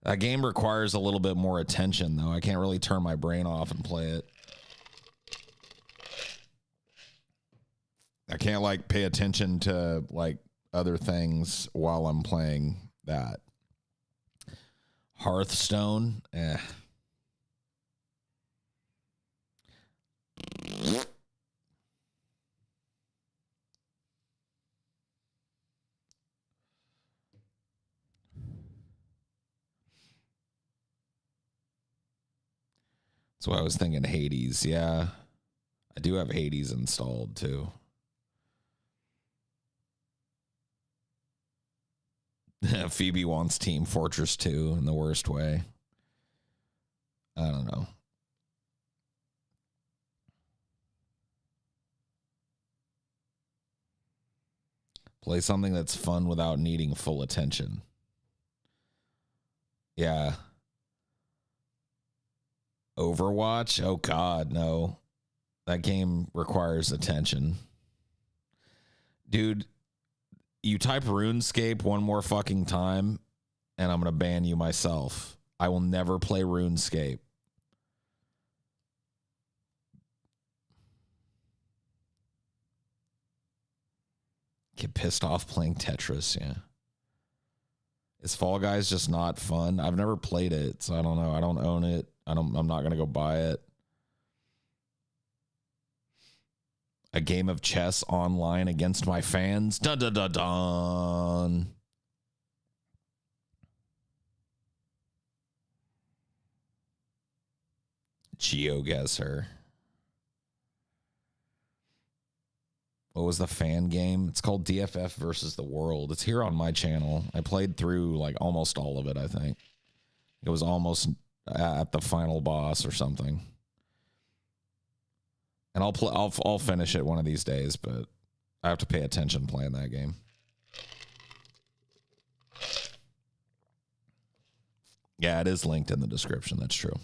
That game requires a little bit more attention, though. I can't really turn my brain off and play it. I can't, like, pay attention to, like, other things while I'm playing that. Hearthstone? Eh. So I was thinking Hades. Yeah, I do have Hades installed too. Phoebe wants Team Fortress 2 in the worst way. I don't know. Play something that's fun without needing full attention. Yeah. Overwatch? Oh, God, no. That game requires attention. Dude, you type RuneScape one more fucking time, and I'm going to ban you myself. I will never play RuneScape. Get pissed off playing Tetris, yeah. Is Fall Guys just not fun? I've never played it, so I don't know. I don't own it. I'm not going to go buy it. A game of chess online against my fans. Dun dun dun dun. GeoGuessr. What was the fan game? It's called DFF versus the World. It's here on my channel. I played through like almost all of it, I think. It was almost at the final boss or something. And I'll finish it one of these days, but I have to pay attention playing that game. Yeah, it is linked in the description. That's true.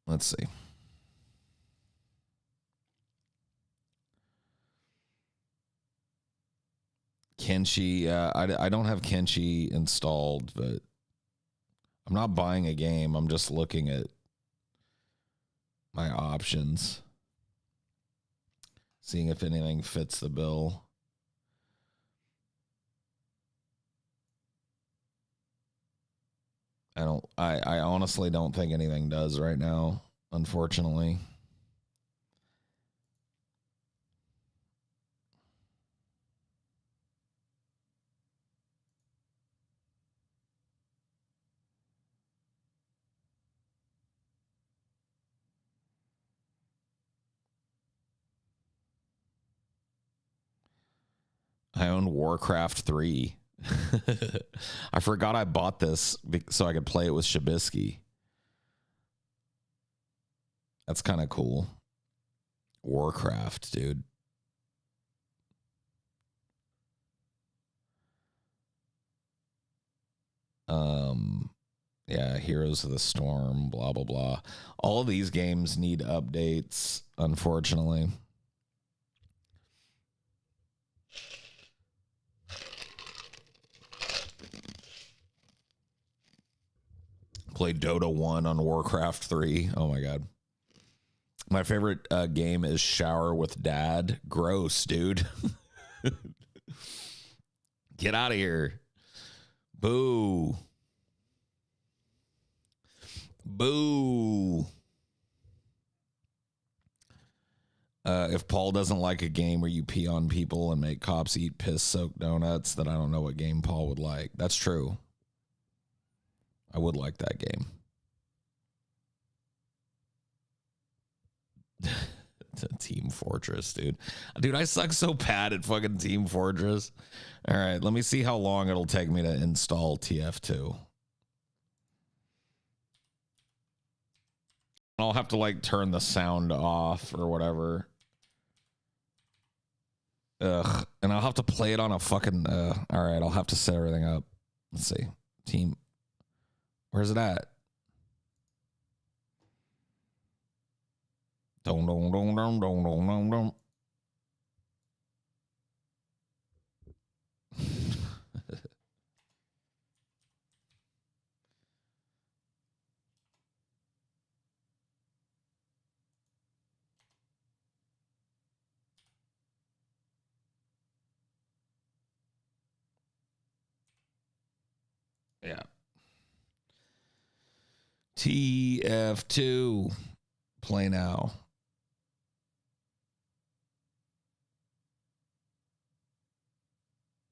Let's see. Kenshi, I don't have Kenshi installed, but I'm not buying a game. I'm just looking at my options, seeing if anything fits the bill. I honestly don't think anything does right now, unfortunately. I own Warcraft 3. I forgot I bought this so I could play it with Shabisky. That's kind of cool. Warcraft, dude. Yeah, Heroes of the Storm, blah blah blah. All of these games need updates, unfortunately. Played Dota 1 on Warcraft 3. Oh my god. My favorite game is Shower with Dad. Gross, dude. Get out of here. Boo. Boo. If Paul doesn't like a game where you pee on people and make cops eat piss-soaked donuts, then I don't know what game Paul would like. That's true. I would like that game. Team Fortress, dude. Dude, I suck so bad at fucking Team Fortress. All right, let me see how long it'll take me to install TF2. I'll have to like turn the sound off or whatever. Ugh. And I'll have to play it on a fucking all right, I'll have to set everything up. Let's see. Team. Where's it at? Don't. Yeah. TF2. Play now.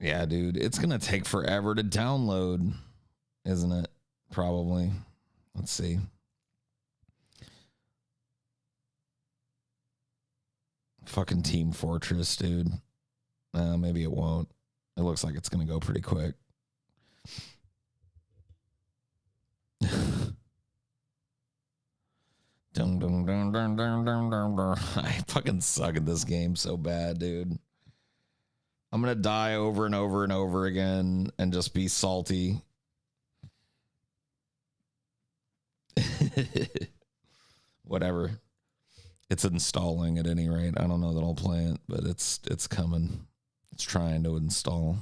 Yeah, dude. It's going to take forever to download, isn't it? Probably. Let's see. Fucking Team Fortress, dude. Maybe it won't. It looks like it's going to go pretty quick. I fucking suck at this game so bad, dude. I'm going to die over and over and over again and just be salty. Whatever. It's installing at any rate. I don't know that I'll play it, but it's coming. It's trying to install.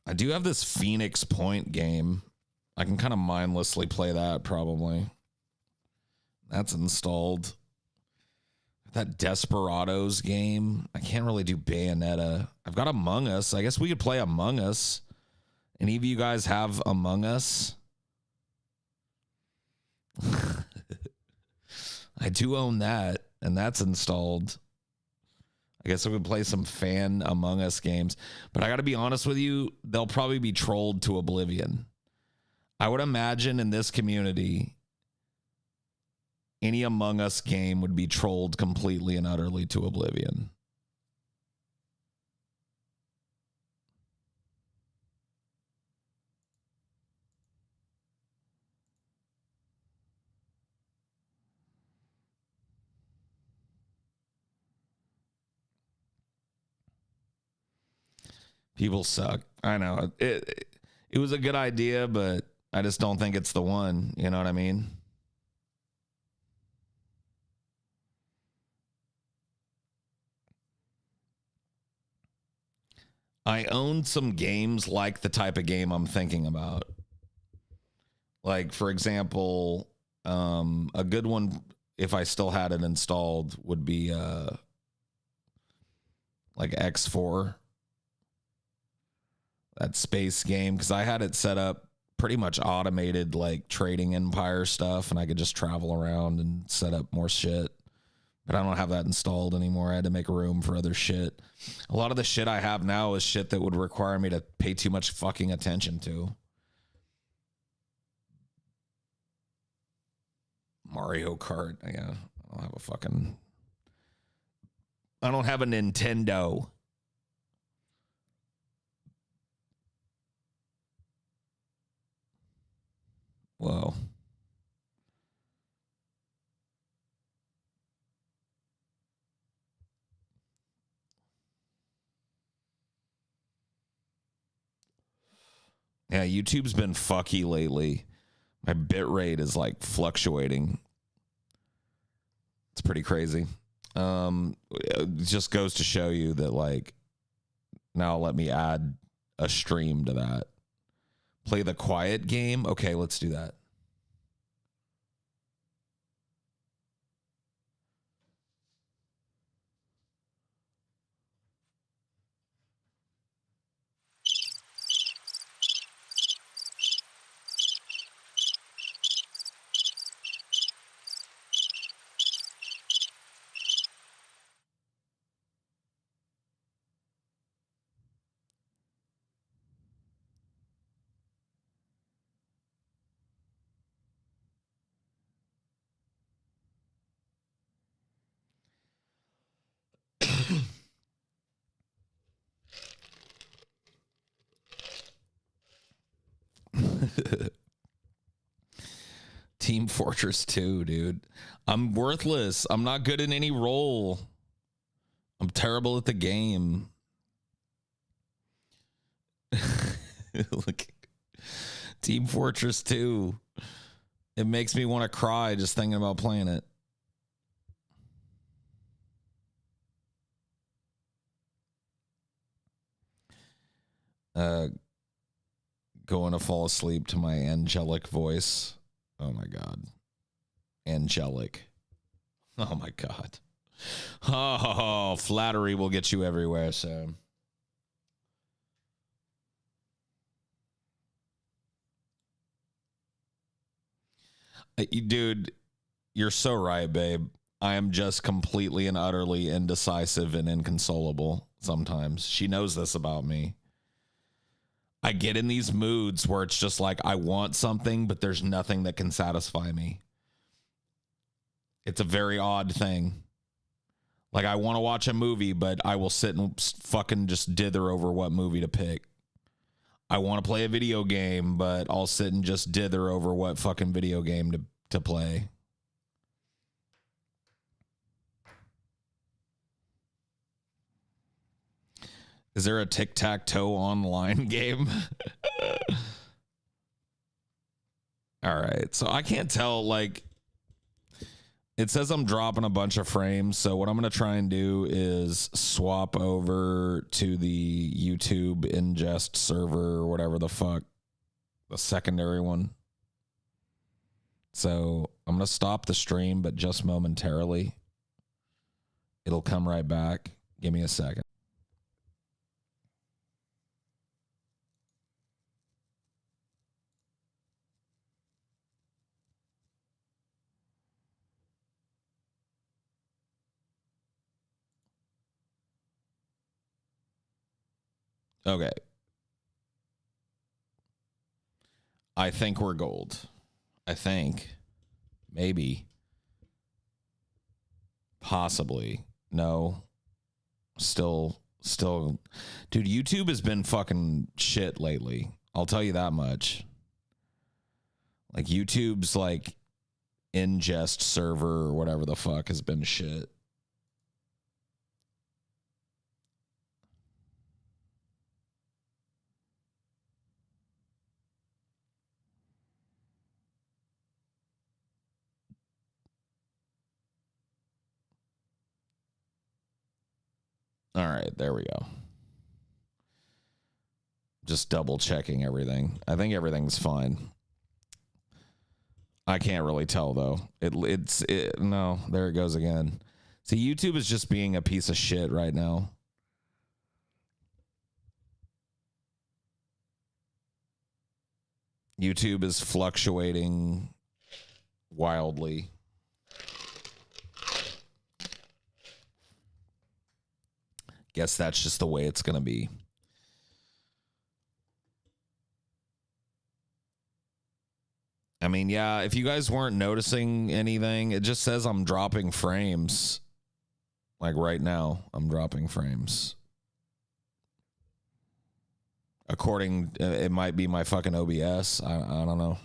I do have this Phoenix Point game. I can kind of mindlessly play that probably. That's installed. That Desperados game. I can't really do Bayonetta. I've got Among Us. I guess we could play Among Us. Any of you guys have Among Us? I do own that, and that's installed. I guess I would play some fan Among Us games. But I got to be honest with you, they'll probably be trolled to oblivion. I would imagine in this community, any Among Us game would be trolled completely and utterly to oblivion. People suck. I know. It was a good idea, but I just don't think it's the one. You know what I mean? I own some games like the type of game I'm thinking about. Like, for example, a good one, if I still had it installed, would be like X4, that space game, because I had it set up pretty much automated, like trading empire stuff, and I could just travel around and set up more shit. But I don't have that installed anymore. I had to make room for other shit. A lot of the shit I have now is shit that would require me to pay too much fucking attention to. Mario Kart. Yeah, I don't have a fucking... I don't have a Nintendo. Whoa. Yeah, YouTube's been fucky lately. My bit rate is like fluctuating. It's pretty crazy. It just goes to show you that, like, now let me add a stream to that. Play the quiet game. Okay, let's do that. Team Fortress 2, dude. I'm worthless. I'm not good in any role. I'm terrible at the game. Look, Team Fortress 2. It makes me want to cry just thinking about playing it. Going to fall asleep to my angelic voice. Oh my God. Angelic. Oh my God. Oh, flattery will get you everywhere, so. Dude, you're so right, babe. I am just completely and utterly indecisive and inconsolable sometimes. She knows this about me. I get in these moods where it's just like I want something, but there's nothing that can satisfy me. It's a very odd thing. Like, I want to watch a movie, but I will sit and fucking just dither over what movie to pick. I want to play a video game, but I'll sit and just dither over what fucking video game to play. Is there a tic-tac-toe online game? All right. So I can't tell, like, it says I'm dropping a bunch of frames. So what I'm going to try and do is swap over to the YouTube ingest server or whatever the fuck, the secondary one. So I'm going to stop the stream, but just momentarily. It'll come right back. Give me a second. Okay. I think we're gold. I think. Maybe. Possibly. No. Still. Dude, YouTube has been fucking shit lately. I'll tell you that much. Like, YouTube's, like, ingest server or whatever the fuck has been shit. All right, there we go. Just double checking everything. I think everything's fine. I can't really tell though. No, there it goes again. See, YouTube is just being a piece of shit right now. YouTube is fluctuating wildly. Guess that's just the way it's going to be. I mean, yeah, if you guys weren't noticing anything, it just says I'm dropping frames. Like right now, I'm dropping frames. According, it might be my fucking OBS. I don't know.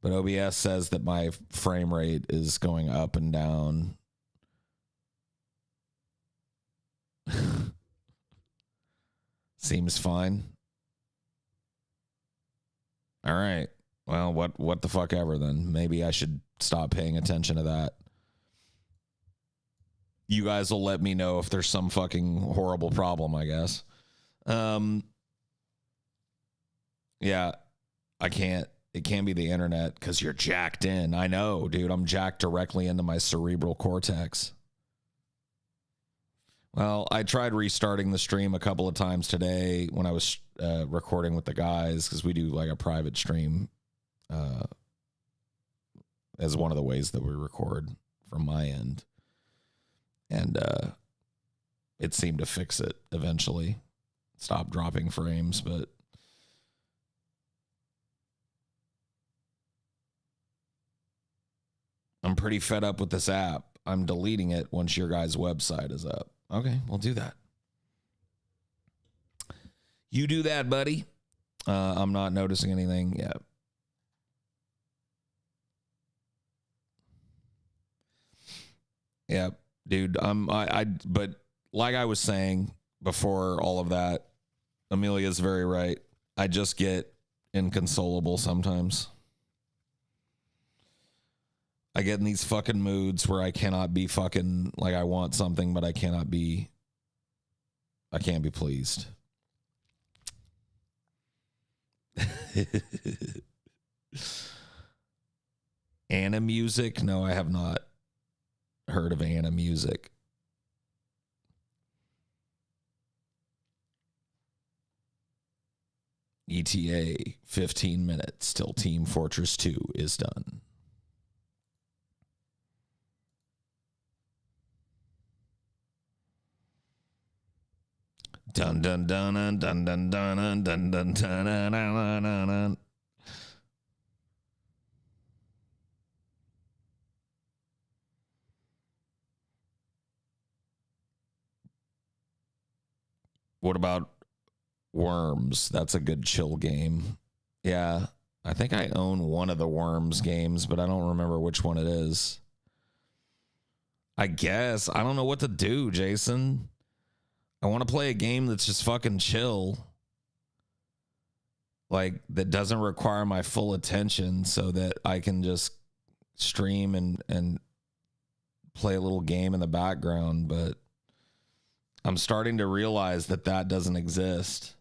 But OBS says that my frame rate is going up and down. Seems fine. All right. Well, what the fuck ever then. Maybe I should stop paying attention to that. You guys will let me know if there's some fucking horrible problem, I guess. Yeah, I can't. It can't be the internet because you're jacked in. I know, dude. I'm jacked directly into my cerebral cortex. Well, I tried restarting the stream a couple of times today when I was recording with the guys because we do like a private stream as one of the ways that we record from my end. And it seemed to fix it eventually. Stop dropping frames, but I'm pretty fed up with this app. I'm deleting it once your guys' website is up. Okay, we'll do that. You do that, buddy. I'm not noticing anything yet. Yeah, dude. But like I was saying before all of that, Amelia's very right. I just get inconsolable sometimes. I get in these fucking moods where I cannot be fucking like I want something, but I can't be pleased. Anna Music? No, I have not heard of Anna Music. ETA 15 minutes till Team Fortress 2 is done. Dun dun dun dun dun dun dun dun dun dun dun. What about Worms? That's a good chill game. Yeah, I think I own one of the Worms games, but I don't remember which one it is. I guess. I don't know what to do, Jason. I want to play a game that's just fucking chill. Like, that doesn't require my full attention so that I can just stream and play a little game in the background. But I'm starting to realize that doesn't exist.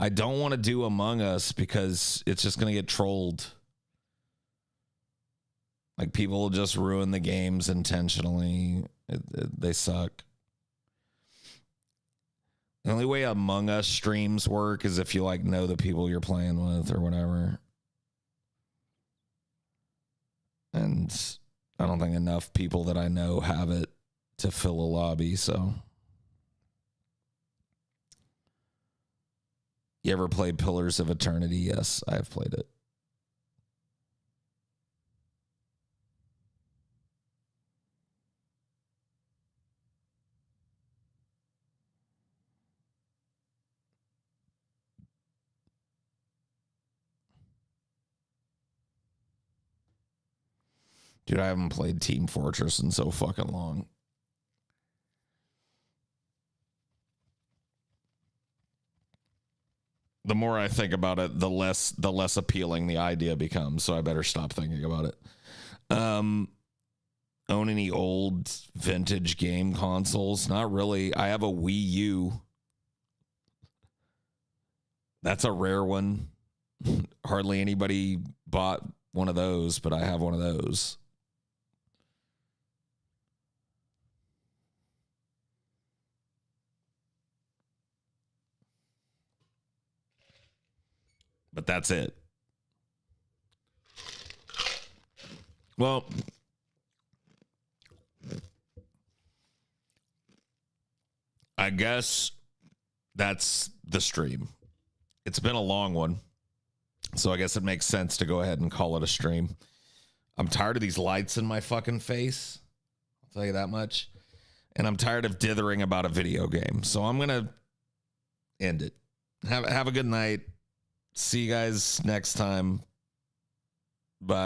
I don't want to do Among Us because it's just going to get trolled. Like, people will just ruin the games intentionally. They suck. The only way Among Us streams work is if you like know the people you're playing with or whatever. And I don't think enough people that I know have it to fill a lobby, so. You ever played Pillars of Eternity? Yes, I have played it. Dude, I haven't played Team Fortress in so fucking long. The more I think about it, the less appealing the idea becomes, so I better stop thinking about it. Own any old vintage game consoles? Not really. I have a Wii U. That's a rare one. Hardly anybody bought one of those, but I have one of those. But that's it. Well, I guess that's the stream. It's been a long one, so I guess it makes sense to go ahead and call it a stream. I'm tired of these lights in my fucking face. I'll tell you that much. And I'm tired of dithering about a video game. So I'm going to end it. Have a good night. See you guys next time. Bye.